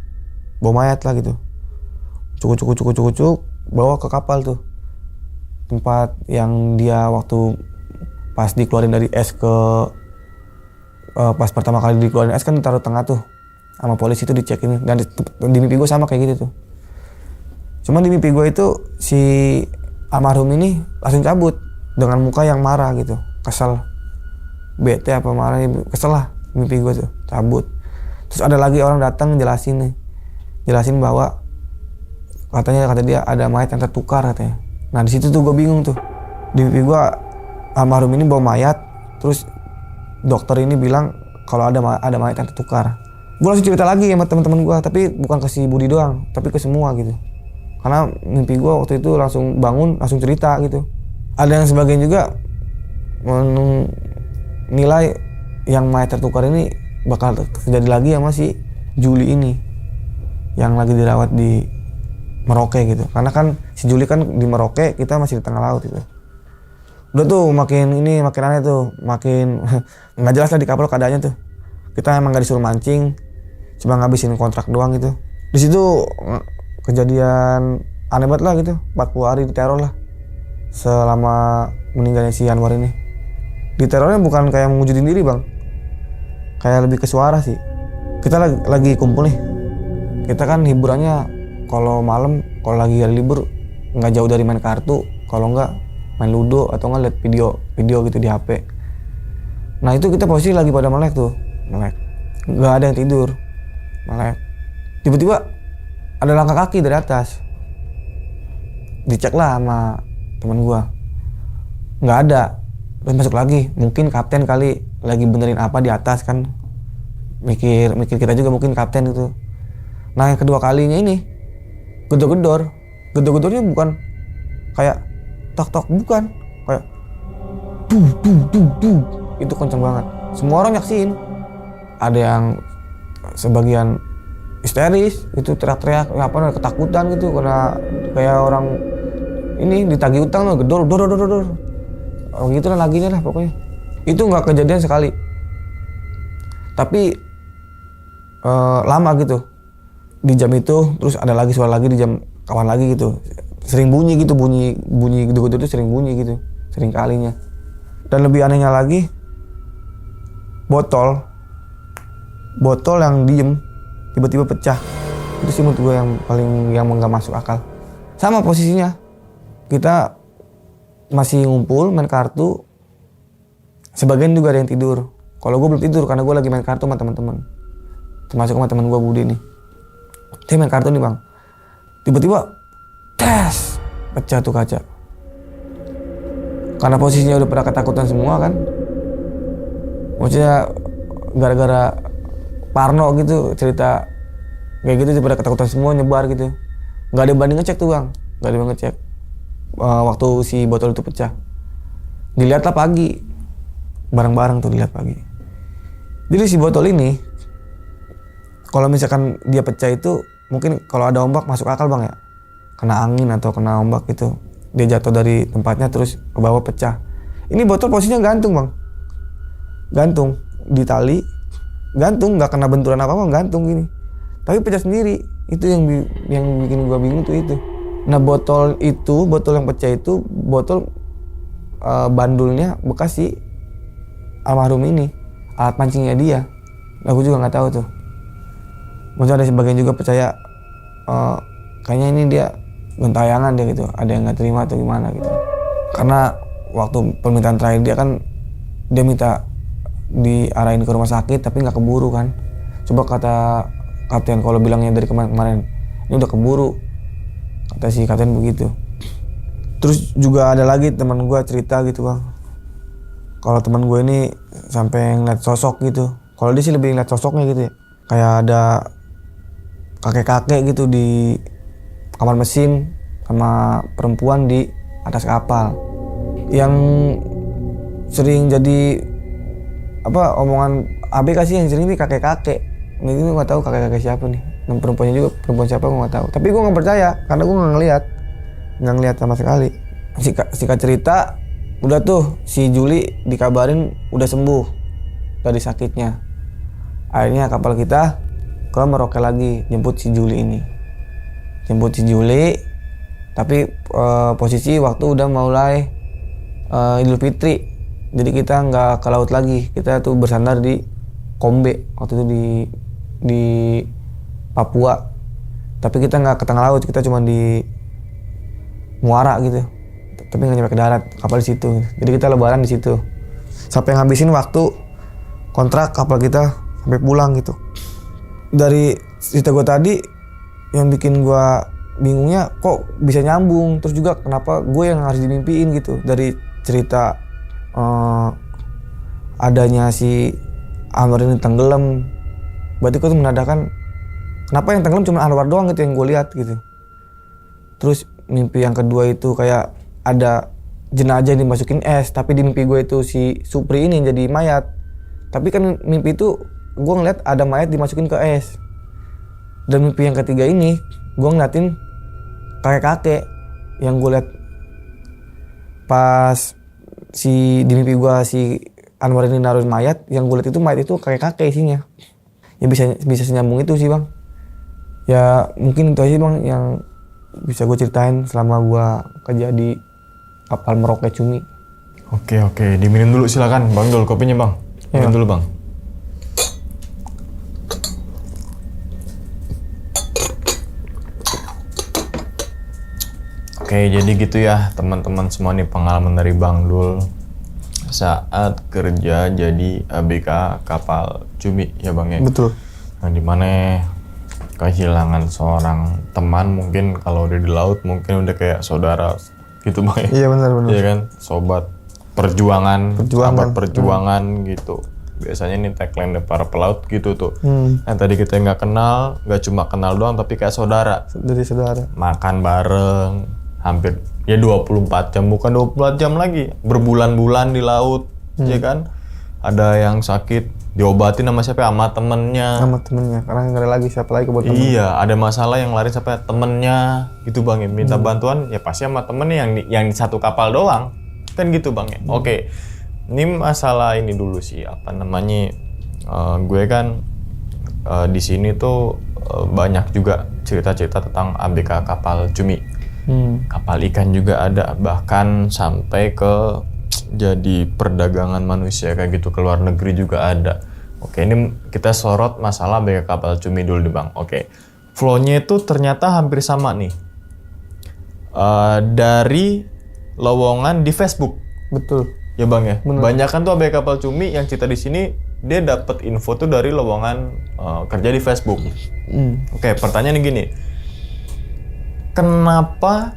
bawa mayat lah gitu. Cuk, bawa ke kapal tuh, tempat yang dia waktu pas dikeluarin dari es pas pertama kali dikeluarin es kan ditaruh tengah tuh, sama polisi tuh dicek ini. Dan di mimpi gue sama kayak gitu tuh. Cuman di mimpi gue itu si almarhum ini langsung cabut dengan muka yang marah gitu, kesel, bete apa marah, kesel lah. Mimpi gue tuh cabut. Terus ada lagi orang datang jelasin bahwa kata dia ada mayat yang tertukar katanya. Nah di situ tuh gue bingung tuh. Di mimpi gue almarhum ini bawa mayat, terus dokter ini bilang kalau ada mayat yang tertukar. Gue langsung cerita lagi sama teman-teman gue, tapi bukan ke si Budi doang, tapi ke semua gitu. Karena mimpi gue waktu itu langsung bangun, langsung cerita gitu. Ada yang sebagian juga menilai yang mayat tertukar ini bakal terjadi lagi sama si Juli ini, yang lagi dirawat di Merauke gitu. Karena kan si Juli kan di Merauke, kita masih di tengah laut gitu. Udah tuh makin aneh tuh, makin nggak jelas lah di kapal keadaannya tuh. Kita emang nggak disuruh mancing, cuma ngabisin kontrak doang gitu. Di situ kejadian aneh banget lah gitu, 40 hari diteror lah selama meninggalnya si Anwar ini. Diterornya bukan kayak mewujudin diri bang, kayak lebih ke suara sih. Kita lagi kumpul nih, kita kan hiburannya kalau malam, kalau lagi hari libur nggak jauh dari main kartu, kalau nggak main ludo atau nggak liat video gitu di HP. Nah itu kita posisi lagi pada melek, nggak ada yang tidur, melek. Tiba-tiba ada langkah kaki dari atas, dicek lah sama teman gua, nggak ada. Terus masuk lagi, mungkin kapten kali lagi benerin apa di atas kan, mikir kita juga mungkin kapten gitu. Nah yang kedua kalinya ini gedor-gedornya bukan kayak tok bukan, kayak du, itu kenceng banget. Semua orang nyaksiin, ada yang sebagian histeris itu teriak-teriak ketakutan gitu, karena kayak orang ini ditagih utang loh, gedor oh gitu lah laginya lah pokoknya. Itu nggak kejadian sekali, tapi lama gitu di jam itu. Terus ada lagi suara lagi di jam kawan lagi gitu, sering bunyi gedor-gedor itu sering bunyi gitu, sering kalinya. Dan lebih anehnya lagi, botol yang diem tiba-tiba pecah. Itu sih menurut gue yang nggak masuk akal. Sama posisinya, kita masih ngumpul main kartu, sebagian juga ada yang tidur. Kalau gue belum tidur karena gue lagi main kartu sama teman-teman, termasuk sama teman gue Budi nih. Dia main kartu nih bang, tiba-tiba tes pecah tuh kaca. Karena posisinya udah pada ketakutan semua kan, maksudnya gara-gara parno gitu, cerita kayak gitu pada ketakutan semua, nyebar gitu. Nggak ada yang banding ngecek tuh bang, nggak ada yang ngecek waktu si botol itu pecah. Dilihatlah pagi, bareng-bareng tuh dilihat pagi. Jadi si botol ini, kalau misalkan dia pecah itu, mungkin kalau ada ombak masuk akal bang ya, kena angin atau kena ombak gitu, dia jatuh dari tempatnya terus ke bawah pecah. Ini botol posisinya gantung bang, gantung di tali, gantung, nggak kena benturan apa-apa, gantung gini, tapi pecah sendiri. Itu yang bikin gua bingung tuh itu. Nah botol yang pecah itu botol bandulnya bekas si almarhum ini, alat pancingnya dia Aku juga nggak tahu tuh. Maksudnya ada sebagian juga percaya kayaknya ini dia gentayangan dia gitu, ada yang nggak terima atau gimana gitu. Karena waktu permintaan terakhir dia kan dia minta diarahin ke rumah sakit tapi nggak keburu kan. Coba kata kapten kalau bilangnya dari kemarin ini udah keburu, kata si kapten begitu. Terus juga ada lagi teman gue cerita gitu bang, kalau teman gue ini sampai ngeliat sosok gitu. Kalau dia sih lebih ngeliat sosoknya gitu ya, kayak ada kakek-kakek gitu di kamar mesin sama perempuan di atas kapal. Yang sering jadi omongan ABK sih yang sering ini kakek-kakek. Ini gue nggak tahu kakek-kakek siapa nih. Dan perempuannya juga perempuan siapa gue nggak tahu. Tapi gue nggak percaya karena gue nggak ngeliat sama sekali. Singkat cerita, udah tuh si Juli dikabarin udah sembuh dari sakitnya. Akhirnya kapal kita ke Merauke lagi jemput si Juli ini. Tapi posisi waktu udah mulai Idul Fitri. Jadi kita nggak ke laut lagi, kita tuh bersandar di Kombe waktu itu di Papua. Tapi kita nggak ke tengah laut, kita cuma di Muara gitu. Tapi nggak nyampe ke darat, kapal di situ. Jadi kita lebaran di situ. Sampai ngabisin waktu kontrak kapal kita sampai pulang gitu. Dari cerita gue tadi, yang bikin gue bingungnya kok bisa nyambung. Terus juga kenapa gue yang harus dimimpiin gitu. Dari cerita adanya si Anwar ini tenggelam, berarti kok tuh menandakan kenapa yang tenggelam cuma Anwar doang gitu yang gue lihat gitu. Terus mimpi yang kedua itu kayak ada jenazah yang dimasukin es, tapi di mimpi gue itu si Supri ini jadi mayat. Tapi kan mimpi itu gue ngeliat ada mayat dimasukin ke es. Dan mimpi yang ketiga ini gue ngeliatin kakek-kakek yang gue liat pas di mimpi gue si Anwar ini naruhin mayat, yang gue liat itu mayat itu kakek-kakek isinya. Ya bisa senyambung itu sih bang. Ya mungkin itu aja bang yang bisa gue ceritain selama gue kerja di kapal Merauke Cumi. Oke, diminum dulu silakan Bang Dul kopinya Bang. Minum dulu Bang. Oke, jadi gitu ya teman-teman semua nih pengalaman dari Bang Dul saat kerja jadi ABK kapal Cumi ya Bang ya. Betul. Nah, dimana kehilangan seorang teman mungkin kalau udah di laut mungkin udah kayak saudara gitu Bang ya. Iya benar. Iya kan, sobat perjuangan. Sahabat perjuangan gitu. Biasanya nih tagline dari para pelaut gitu tuh. Yang tadi kita nggak kenal, nggak cuma kenal doang tapi kayak saudara. Dari saudara. Makan bareng, hampir ya 24 jam, bukan 24 jam lagi. Berbulan-bulan di laut, ya kan. Ada yang sakit, diobatin sama siapa? Sama temennya. Karena nggak ada lagi siapa lagi buat temen. Iya, ada masalah yang lari sampai temennya gitu Bang ya. Minta bantuan ya pasti sama temennya yang di satu kapal doang. Kan gitu Bang ya. Oke. Ini masalah ini dulu sih, gue kan di sini tuh banyak juga cerita-cerita tentang ABK kapal Cumi. Kapal ikan juga ada, bahkan sampai ke jadi perdagangan manusia kayak gitu ke luar negeri juga ada. Oke, ini kita sorot masalah ABK kapal Cumi dulu nih Bang. Oke, flow-nya itu ternyata hampir sama nih. Dari lowongan di Facebook. Betul. Ya Bang ya. Banyakan tuh ABK kapal Cumi yang cerita di sini dia dapat info tuh dari lowongan kerja di Facebook. Oke, pertanyaannya gini. Kenapa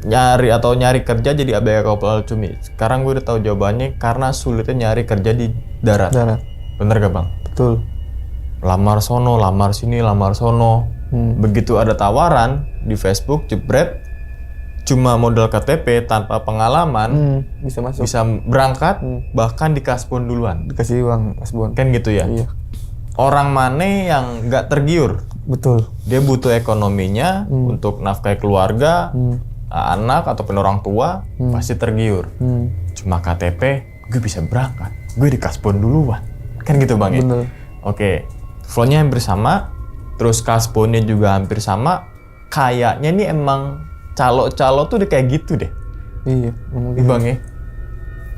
nyari kerja jadi ABK kapal Cumi? Sekarang gue udah tahu jawabannya, karena sulitnya nyari kerja di darat. Bener gak Bang? Betul. Lamar sono, lamar sini, lamar sono. Begitu ada tawaran di Facebook, jebret, cuma modal KTP tanpa pengalaman, bisa masuk, bisa berangkat, bahkan di kasbon duluan. Dikasih uang kasbon. Kan gitu ya? Iya. Orang mana yang nggak tergiur? Betul. Dia butuh ekonominya untuk nafkahi keluarga, anak ataupun orang tua, pasti tergiur. Cuma KTP, gue bisa berangkat, gue di kasbon duluan. Kan gitu Bang ya? Bener. Oke, flow-nya hampir sama, terus kasbonnya juga hampir sama. Kayaknya nih emang calo-calo tuh udah kayak gitu deh. Iya, Bang ya.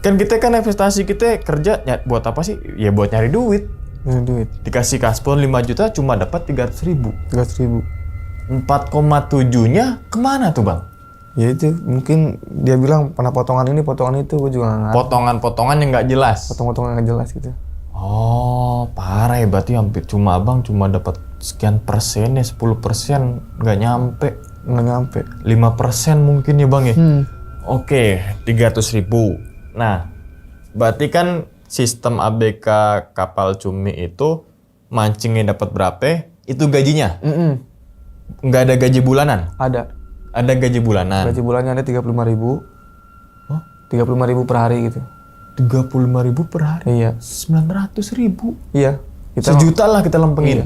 Kan kita kan investasi kita kerja buat apa sih? Ya buat nyari duit. Nyari duit. Dikasih kaspon 5 juta cuma dapat 300.000. 300.000. 4,7-nya kemana tuh bang? Ya itu mungkin dia bilang pernah potongan ini potongan itu, gue juga nggak ngerti. Potongan-potongan yang nggak jelas. Potong-potongan nggak jelas gitu. Oh parah ya, berarti hampir abang cuma dapat sekian persen ya, 10% nggak nyampe. Nggak nyampe. 5% mungkin ya bang ya? Oke, 300.000. Nah, berarti kan sistem ABK kapal cumi itu mancingnya dapat berapa? Itu gajinya? Nggak ada gaji bulanan? Ada. Ada gaji bulanan? Gaji bulannya ada 35.000. Hah? 35.000 per hari gitu. 35.000 per hari? Iya. 900.000? Iya. Sejuta lah kita lempengin. Iya.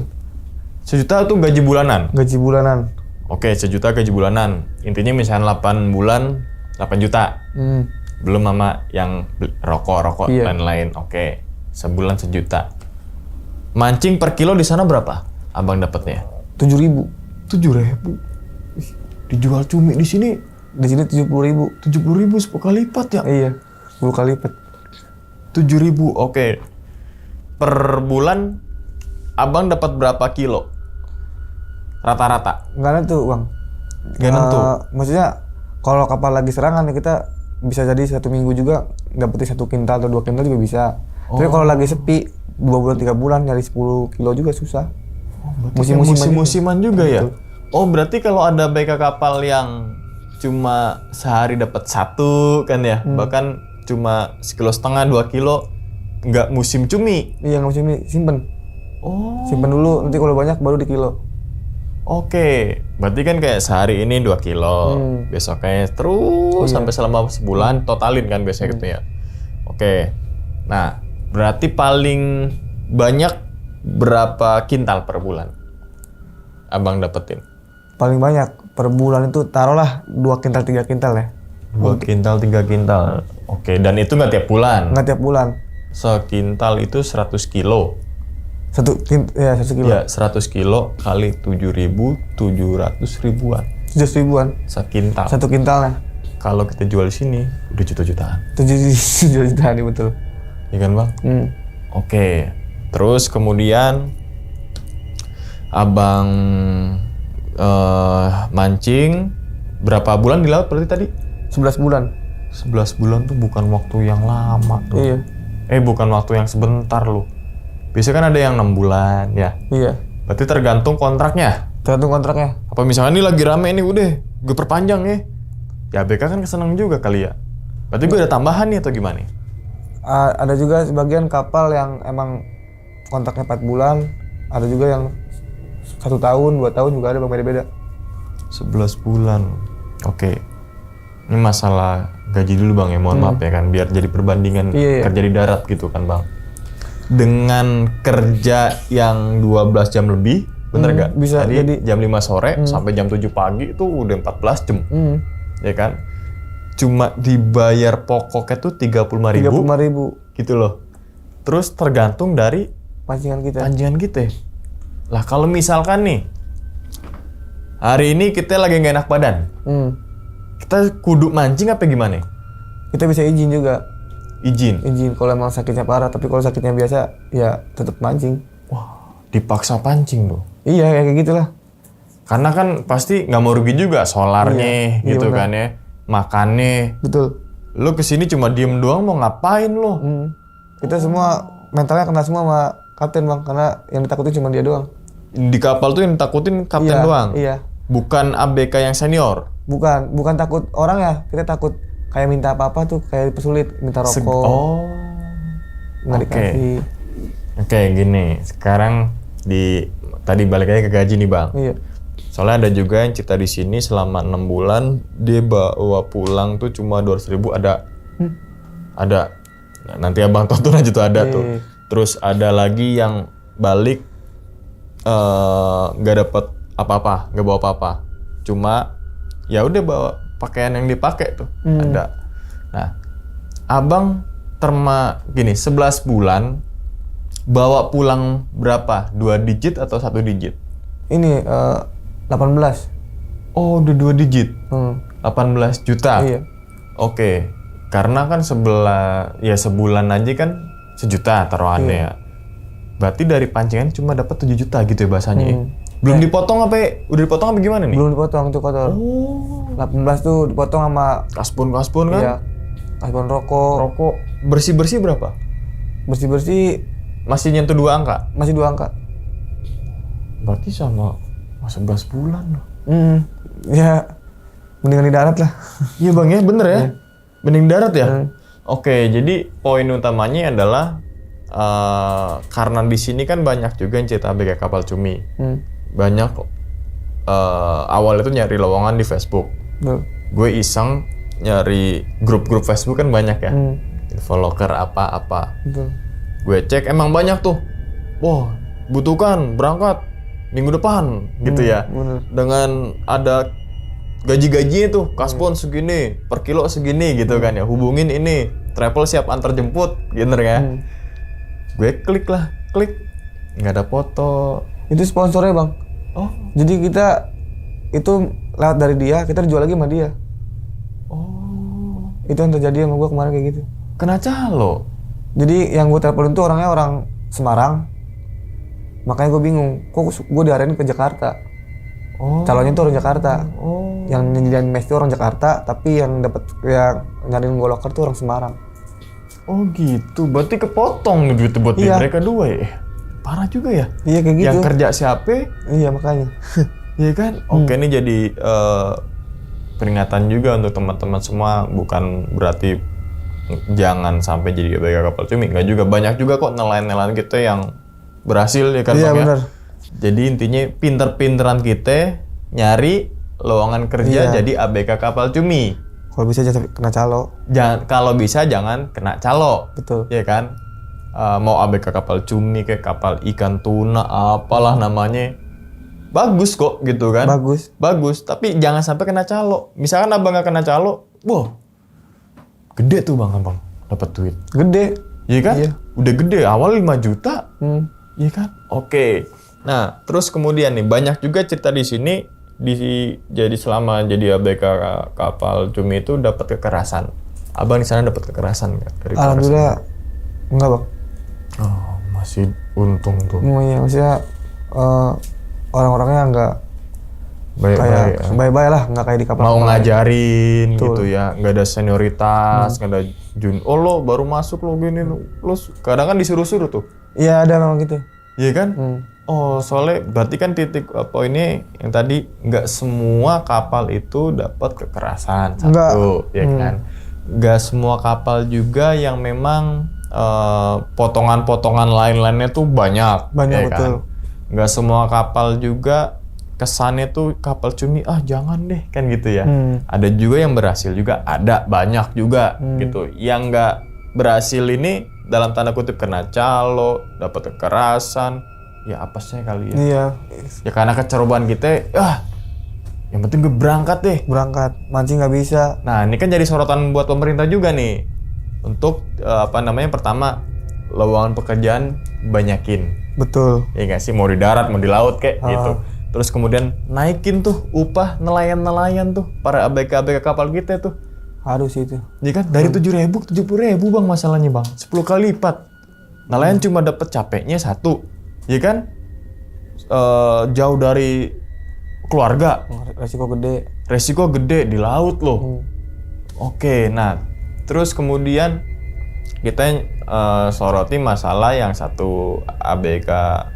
Sejuta itu gaji bulanan? Gaji bulanan. Oke, sejuta gaji bulanan. Intinya misalnya 8 bulan, 8 juta. Belum sama yang rokok, Iya. lain-lain. Oke, sebulan sejuta. Mancing per kilo di sana berapa? Abang dapatnya? 7.000. 7.000. Dijual cumi di sini Di sini 70.000. 70.000 10 kali lipat ya? Iya. 10 kali lipat. 7.000. Oke. Per bulan abang dapat berapa kilo? Rata-rata? Nggak nentu bang. Nggak nentu? Maksudnya kalau kapal lagi serangan ya kita bisa jadi 1 minggu juga dapetin 1 kintal atau 2 kintal juga bisa. Tapi kalau lagi sepi 2 bulan 3 bulan nyari 10 kilo juga susah. Musim-musiman juga ya? Oh berarti kalau ada BK kapal yang cuma sehari dapat 1 kan ya, bahkan cuma 1,5 kilo 2 kilo, nggak musim cumi. Iya nggak musim ini simpen. Oh. Simpen dulu nanti kalau banyak baru di kilo. Oke, berarti kan kayak sehari ini 2 kilo, besoknya terus sampai selama sebulan totalin kan biasanya gitu ya. Oke, nah berarti paling banyak berapa kintal per bulan abang dapetin? Paling banyak per bulan itu taruhlah 2 kintal 3 kintal ya. 2 kintal 3 kintal. Oke, dan itu nggak tiap bulan? Nggak tiap bulan. Sekintal itu 100 kilo. 1 kilo. Ya, 100 kilo kali 7.700 ribuan. 700 ribuan. Sekintal. 1 kintalnya. Kalau kita jual di sini udah juta-jutaan. 7 jutaan nih betul. Iya kan bang? Oke. Terus kemudian abang mancing berapa bulan di laut berarti tadi? 11 bulan. 11 bulan tuh bukan waktu yang lama tuh. Iya. Bukan waktu yang sebentar loh. Biasanya kan ada yang 6 bulan ya. Iya. Berarti tergantung kontraknya. Tergantung kontraknya. Apa misalnya ini lagi rame nih udah gue perpanjang ya. Ya BK kan kesenang juga kali ya. Berarti gue ada tambahan nih atau gimana? Ada juga sebagian kapal yang emang kontraknya 4 bulan. Ada juga yang 1 tahun, 2 tahun juga ada beda-beda. 11 bulan. Oke. Ini masalah gaji dulu bang ya, mohon maaf ya kan. Biar jadi perbandingan kerja di darat gitu kan bang. Dengan kerja yang 12 jam lebih, bener nggak? Bisa tadi jadi jam 5 sore sampai jam 7 pagi itu udah 14 jam. Ya kan? Cuma dibayar pokoknya tuh 35.000 gitu loh. Terus tergantung dari pancingan kita. Lah kalau misalkan nih hari ini kita lagi nggak enak badan, kita kudu mancing apa gimana? Kita bisa izin juga. Izin kalau emang sakitnya parah, tapi kalau sakitnya biasa ya tetap mancing. Wah, dipaksa pancing tuh. Iya kayak gitulah. Karena kan pasti nggak mau rugi juga solarnya gitu kan ya, makannya. Betul. Lo kesini cuma diem doang mau ngapain lo? Kita semua mentalnya kena semua sama kapten bang, karena yang ditakutin cuma dia doang. Di kapal tuh yang ditakutin kapten doang? Iya. Bukan ABK yang senior? Bukan takut orang ya, kita takut kayak minta apa-apa tuh, kayak dipersulit, minta rokok. Nggak dikasih. Oke, gini. Sekarang tadi balik lagi ke gaji nih bang. Iya. Soalnya ada juga yang cerita di sini selama 6 bulan dia bawa pulang tuh cuma 200.000 ada. Ada. Nah, nanti abang tonton aja tuh ada tuh. Terus ada lagi yang balik nggak dapet apa-apa, nggak bawa apa-apa. Cuma ya udah bawa pakaian yang dipakai tuh ada. Nah, abang gini 11 bulan bawa pulang berapa? 2 digit atau 1 digit? Ini 18. Oh, udah 2 digit. 18 juta. Iya. Oke. Karena kan sebulan aja kan 1 juta taruhannya ya. Berarti dari pancingan cuma dapat 7 juta gitu ya bahasanya ya? Belum dipotong apa ya? Udah dipotong apa gimana nih? Belum dipotong tuh kotor. 18 tuh dipotong sama Kaspon kan? iya, kaspon rokok. Rokok bersih-bersih berapa? Bersih-bersih Masih nyentuh 2 angka? masih 2 angka. Berarti sama 11 bulan loh. Ya mendingan di darat lah. Iya bang ya, bener ya? Mending darat ya? Oke, jadi poin utamanya adalah karena di sini kan banyak juga yang cerita ABK kapal cumi. Banyak awal itu nyari lowongan di Facebook. Gue iseng nyari grup-grup Facebook kan banyak ya. Infoloker apa-apa. Gue cek emang banyak tuh. Wah, butuhkan berangkat minggu depan gitu ya. Dengan ada gaji-gajinya tuh, kaspon segini, per kilo segini gitu kan ya. Hubungin ini, travel siap antar jemput, gitu kan. Gue klik, nggak ada foto. Itu sponsornya bang. Oh, Jadi kita itu lewat dari dia, kita dijual lagi sama dia. oh, Itu yang terjadi sama gue kemarin kayak gitu. kena calo. Jadi yang gue telepon itu orangnya orang Semarang. Makanya gue bingung, kok gue diarahin ke Jakarta. Oh, Calonnya tuh orang Jakarta. oh, Yang nyediain mes itu orang Jakarta, tapi yang dapat yang nyariin gue loker tuh orang Semarang. oh gitu. Berarti kepotong duit buat Iya. mereka dua ya. Parah juga ya. Iya kayak gitu. Yang kerja siapa? Iya makanya. Iya kan? Oke, ini jadi peringatan juga untuk teman-teman semua. Bukan berarti jangan sampai jadi ABK kapal cumi. Nggak juga. Banyak juga kok nelayan-nelayan kita yang berhasil ya kan Iya Bang, ya? benar. Jadi intinya pinter-pinteran kita nyari lowongan kerja Iya. jadi ABK kapal cumi. Kalau bisa jangan sampai kena calo. Kalau bisa jangan kena calo. Betul. Ya kan? Mau ABK kapal cumi kayak kapal ikan tuna apalah namanya. Bagus kok gitu kan. Bagus, tapi jangan sampai kena calo. Misalkan abang nggak kena calo, wah, gede tuh bang abang dapat duit. Gede. Iya kan? Iya. Udah gede, awal 5 juta. Iya kan? Oke. Nah, terus kemudian nih banyak juga cerita di sini jadi selama jadi ABK kapal cumi itu dapat kekerasan. Abang di sana dapat kekerasan nggak dari Alhamdulillah enggak bang. Oh, masih untung tuh. Iya maksudnya orang-orangnya enggak Baik-baik. kayak Ya. baik-baik lah, enggak kayak di kapal. Mau ngajarin Betul. gitu ya, nggak ada senioritas, nggak ada lo baru masuk lo gini lo kadang kan disuruh-suruh tuh. Iya ada memang gitu. Iya kan? Oh, soalnya berarti kan titik poinnya yang tadi nggak semua kapal itu dapat kekerasan satu, ya kan? Nggak semua kapal juga yang memang potongan-potongan lain-lainnya tuh banyak, Banyak, ya betul. kan? Nggak semua kapal juga kesannya tuh kapal cumi jangan deh kan gitu ya. Ada juga yang berhasil juga, ada banyak juga gitu. Yang nggak berhasil ini dalam tanda kutip kena calo, dapat kekerasan, ya apesnya kali ya. Iya. Ya karena kecerobohan kita, yang penting gue berangkat deh. Berangkat, mancing nggak bisa. Nah ini kan jadi sorotan buat pemerintah juga nih. Untuk pertama lowongan pekerjaan banyakin. Betul. Ya nggak sih, mau di darat mau di laut kayak gitu. Terus kemudian naikin tuh upah nelayan-nelayan tuh para ABK kapal kita tuh. Harus itu. Ya kan dari 7.000 ke 70.000 bang masalahnya bang, 10 kali lipat. Nelayan cuma dapat capeknya 1, ya kan? Jauh dari keluarga, resiko gede di laut loh. Oke, nah terus kemudian kita soroti masalah yang satu ABK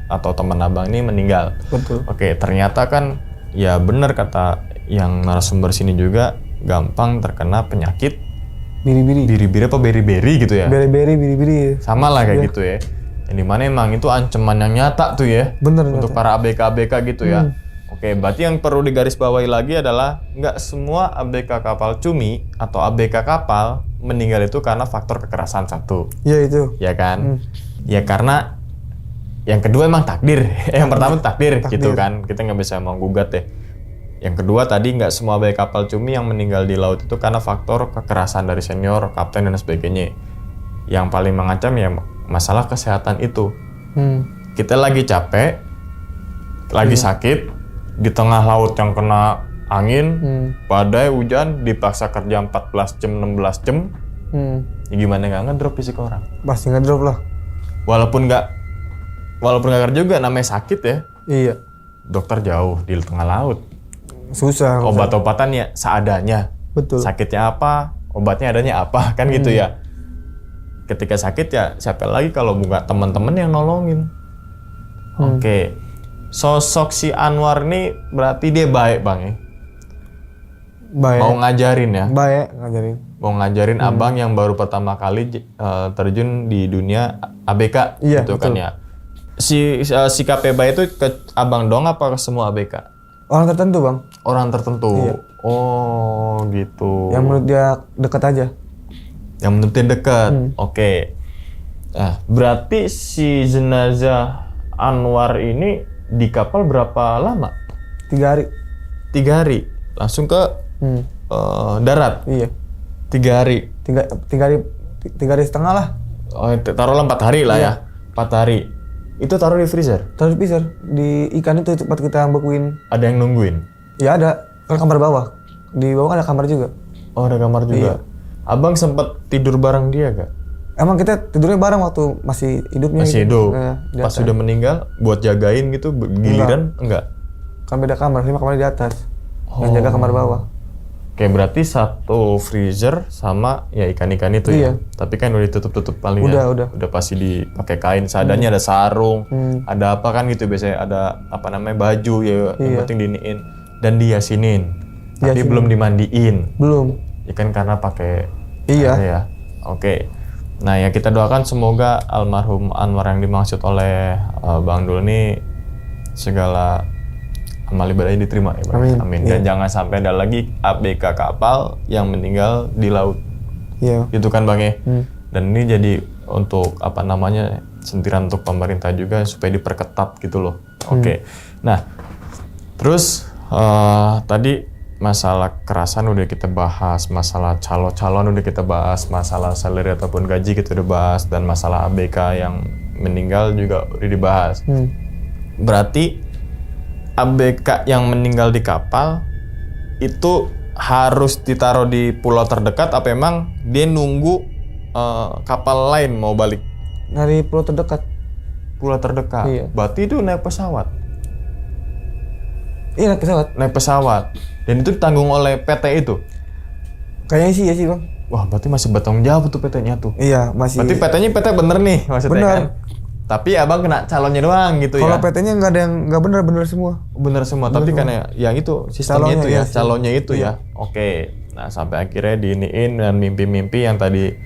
atau teman abang ini meninggal. Betul. Oke, ternyata kan ya benar kata yang narasumber sini juga gampang terkena penyakit Biri-biri. biri-biri apa beri-beri gitu ya. Biri-biri. Sama lah kayak gitu ya. Yang dimana emang itu ancaman yang nyata tuh ya. Bener. Untuk para ABK gitu ya. Oke, berarti yang perlu digarisbawahi lagi adalah nggak semua ABK kapal cumi atau ABK kapal meninggal itu karena faktor kekerasan satu. Iya itu. Ya kan? Ya karena yang kedua emang takdir. Yang pertama takdir gitu kan. Kita nggak bisa menggugat deh. Yang kedua tadi nggak semua ABK kapal cumi yang meninggal di laut itu karena faktor kekerasan dari senior, kapten dan sebagainya. Yang paling mengancam ya masalah kesehatan itu. Kita lagi capek, lagi sakit, di tengah laut yang kena angin, badai, hujan, dipaksa kerja 14 jam, 16 jam, Ya gimana nggak ngedrop fisik orang? Pasti ngedrop lah. Walaupun nggak kerja juga namanya sakit ya. Iya. Dokter jauh di tengah laut. Susah. Obat-obatan ya seadanya. Betul. Sakitnya apa? Obatnya adanya apa? Kan gitu ya. Ketika sakit ya siapa lagi kalau bukan teman-teman yang nolongin. Oke. Sosok si Anwar ini berarti dia baik bang ya? Baik. Mau ngajarin ya? Baik ngajarin. Mau ngajarin abang yang baru pertama kali terjun di dunia ABK Iya, gitu kan betul. ya. Si KPBA itu ke abang dong apa ke semua ABK? Orang tertentu bang. Orang tertentu. Iya. Oh gitu. Yang menurut dia dekat aja. Yang menurut dia dekat. Oke. Nah, berarti si jenazah Anwar ini di kapal berapa lama? 3 hari. 3 hari. Langsung ke darat. Iya. 3 hari. 3 hari setengah lah. Oh, taruhlah 4 hari lah ya. 4 hari. Itu taruh di freezer. Terus pisar di ikan itu tempat kita bekuin. Ada yang nungguin. Ya ada. Kan kamar bawah. Di bawah ada kamar juga. Oh, ada kamar juga. Abang sempat tidur bareng dia gak? Emang kita tidurnya bareng waktu masih hidupnya. Masih gitu. hidup. Di Pas atas. sudah meninggal buat jagain gitu giliran enggak. Kan beda kamar, lima kamar di atas. Dan jaga kamar bawah. Oke, berarti satu freezer sama ya ikan-ikan itu ya. Iya. Tapi kan udah ditutup-tutup paling Udah, ya. udah. Udah pasti dipakai kain. Seadanya ada sarung, ada apa kan gitu biasanya ada apa namanya baju ya yang Iya. penting diniin dan diyasinin. Tapi Diyasinin. belum dimandiin. Belum. Ya kan karena pakai Iya. air ya. Oke. Nah, ya kita doakan semoga almarhum Anwar yang dimaksud oleh Bang Dul ini segala amal ibadahnya diterima ya, Bang. Amin. Amin. Iya. Dan jangan sampai ada lagi ABK kapal yang meninggal di laut. Iya. Gitu kan, Bang ya. Dan ini jadi untuk apa namanya? Sentiran untuk pemerintah juga supaya diperketat gitu loh. Oke. Nah, terus tadi masalah kekerasan udah kita bahas, masalah calon udah kita bahas, masalah salary ataupun gaji kita udah bahas, dan masalah ABK yang meninggal juga udah dibahas. Berarti ABK yang meninggal di kapal itu harus ditaruh di pulau terdekat apa emang dia nunggu kapal lain mau balik? Dari pulau terdekat. Pulau terdekat. Iya. Berarti itu naik pesawat. Iya, naik pesawat. Naik pesawat. Dan itu ditanggung oleh PT itu. Kayaknya sih ya sih bang. Wah, berarti masih bertanggung jawab tuh PT-nya tuh. Iya, masih. Berarti PT-nya PT bener nih maksudnya Bener. kan. Tapi abang kena calonnya doang gitu Kalau ya. PT-nya nggak ada yang nggak bener semua. Bener semua, tapi kan ya yang itu sistemnya Calonnya, itu ya, iya sih. calonnya itu ya. Oke. Nah, sampai akhirnya diiniin dan mimpi-mimpi yang tadi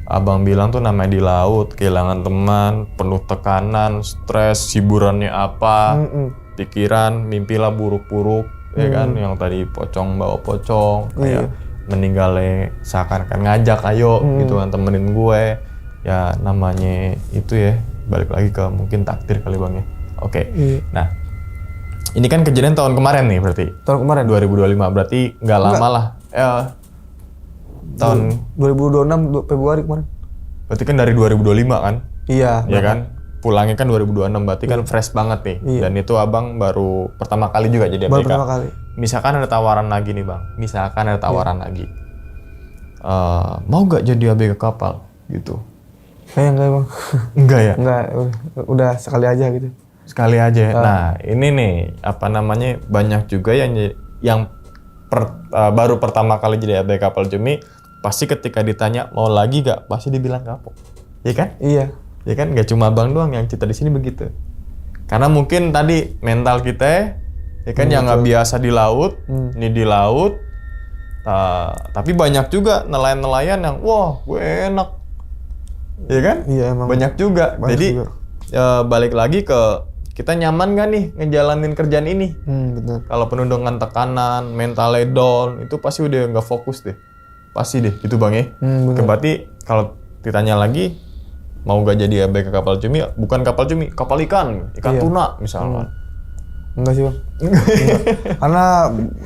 abang bilang tuh namanya di laut, kehilangan teman, penuh tekanan, stres, hiburannya apa, pikiran, mimpilah buruk-buruk, ya kan, yang tadi pocong bawa pocong, kayak meninggalnya seakan-akan ngajak ayo gitu kan temenin gue, ya namanya itu ya balik lagi ke mungkin takdir kali bang ya. Oke. Nah, ini kan kejadian tahun kemarin nih berarti. Tahun kemarin. 2025 berarti nggak lama lah. Tahun 2026 Februari kemarin. berarti kan dari 2025 kan? Iya. Ya kan? Pulangnya kan 2026 berarti kan fresh banget nih. Iya. Dan itu abang baru pertama kali juga jadi Baru ABK. pertama kali. Misalkan ada tawaran lagi nih bang. Misalkan ada tawaran lagi. Mau gak jadi ABK kapal gitu? Kayaknya enggak bang. Enggak ya? Enggak. Udah sekali aja gitu. Sekali aja. Nah ini nih apa namanya banyak juga yang baru pertama kali jadi ABK kapal Cumi pasti ketika ditanya mau lagi gak pasti dibilang kapok. Iya kan? Iya. Ya kan nggak cuma abang doang yang cerita di sini begitu. Karena mungkin tadi mental kita ya kan yang nggak biasa di laut, ini di laut. Tapi banyak juga nelayan-nelayan yang wah gue enak. Ya kan? Iya emang. Banyak juga. Banyak Jadi juga. balik lagi ke kita nyaman gak nih ngejalanin kerjaan ini? Betul. Kalau penuh dengan tekanan, mentalnya down, itu pasti udah nggak fokus deh. Pasti deh, itu bang ya. Bener. Berarti kalau ditanya lagi, mau gak jadi ABK kapal Cumi, bukan kapal Cumi, kapal ikan Iya. tuna misalkan. Enggak sih bang. Enggak. Karena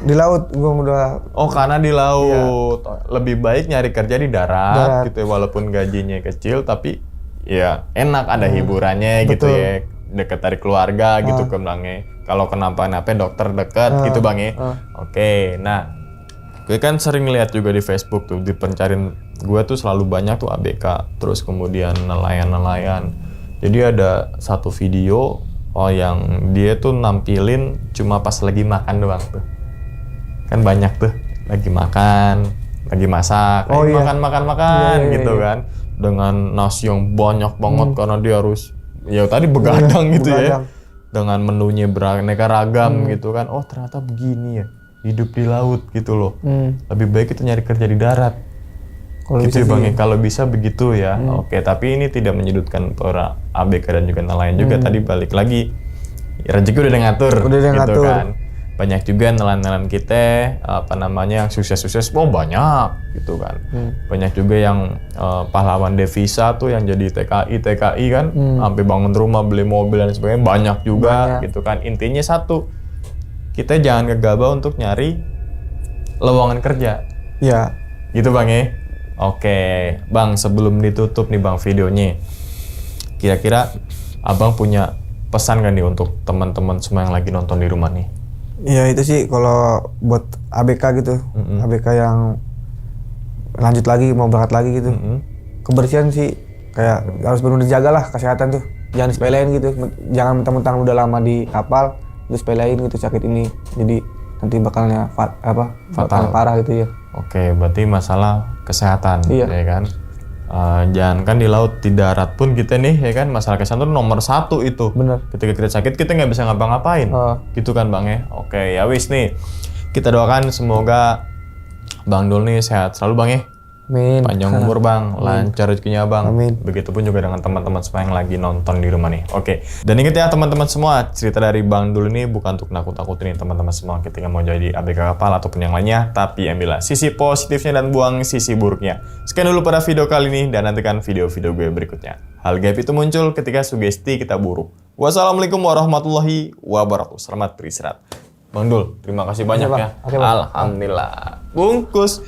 di laut gua udah. Oh karena di laut, lebih baik nyari kerja di darat, Darat. gitu ya, walaupun gajinya kecil, tapi ya enak ada hiburannya gitu Betul. ya, deket dari keluarga gitu kemlangnya. Kalau kenapa-napa dokter deket gitu bang ya. Oke, nah gue kan sering lihat juga di Facebook tuh di pencarian gue tuh selalu banyak tuh ABK, terus kemudian nelayan. Jadi ada satu video yang dia tuh nampilin cuma pas lagi makan doang tuh. Kan banyak tuh lagi makan, lagi masak, Iya. makan gitu kan. Dengan nasi yang banyak banget karena dia harus ya tadi begadang gitu ya. begadang. Dengan menunya beraneka ragam gitu kan. Oh, ternyata begini ya hidup di laut gitu loh. Lebih baik kita nyari kerja di darat. Kalau Gitu bisa ya Bang, sih. kalau bisa begitu ya. Oke, tapi ini tidak menyudutkan para ABK dan juga nelayan juga. Tadi balik lagi, rezeki udah ngatur. Udah ada yang gitu ngatur. kan. Banyak juga nelayan-nelayan kita, yang sukses-sukses, banyak gitu kan. Banyak juga yang pahlawan devisa tuh yang jadi TKI kan, sampai bangun rumah, beli mobil dan sebagainya, banyak juga gitu kan. Intinya satu, kita jangan gegabah untuk nyari lowongan kerja. Ya, Gitu Bang ya. Oke, Bang, sebelum ditutup nih Bang videonya, kira-kira Abang punya pesan gak nih untuk teman-teman semua yang lagi nonton di rumah nih? ya itu sih kalau buat ABK gitu, ABK yang lanjut lagi mau berangkat lagi gitu, kebersihan sih kayak harus benar dijaga lah kesehatan tuh, jangan disepelein gitu, jangan mentang-mentang udah lama di kapal terus sepelein gitu sakit ini, jadi nanti bakalnya bakal parah gitu ya. Oke, berarti masalah kesehatan, Iya. ya kan? Jangan kan di laut, di darat pun kita nih, ya kan? Masalah kesehatan itu nomor 1 itu. Bener. Ketika kita sakit, kita nggak bisa ngapa-ngapain. Gitu kan Bang ya? Oke, ya wis nih. Kita doakan semoga Bang Dul nih sehat selalu Bang ya. Amin. Panjang umur Bang, lancar rezekinya Bang. Amin. Begitupun juga dengan teman-teman semua yang lagi nonton di rumah nih. Oke. Dan ingat ya teman-teman semua, cerita dari Bang Dul ini bukan untuk nakut-nakutin teman-teman semua ketika mau jadi ABK kapal ataupun yang lainnya, tapi ambillah sisi positifnya dan buang sisi buruknya. Sekian dulu pada video kali ini dan nantikan video-video gue berikutnya. Hal gaib itu muncul ketika sugesti kita buruk. Wassalamualaikum warahmatullahi wabarakatuh. Selamat beristirahat. Bang Dul, terima kasih banyak Bang. ya. Oke, Bang. Alhamdulillah. Bungkus.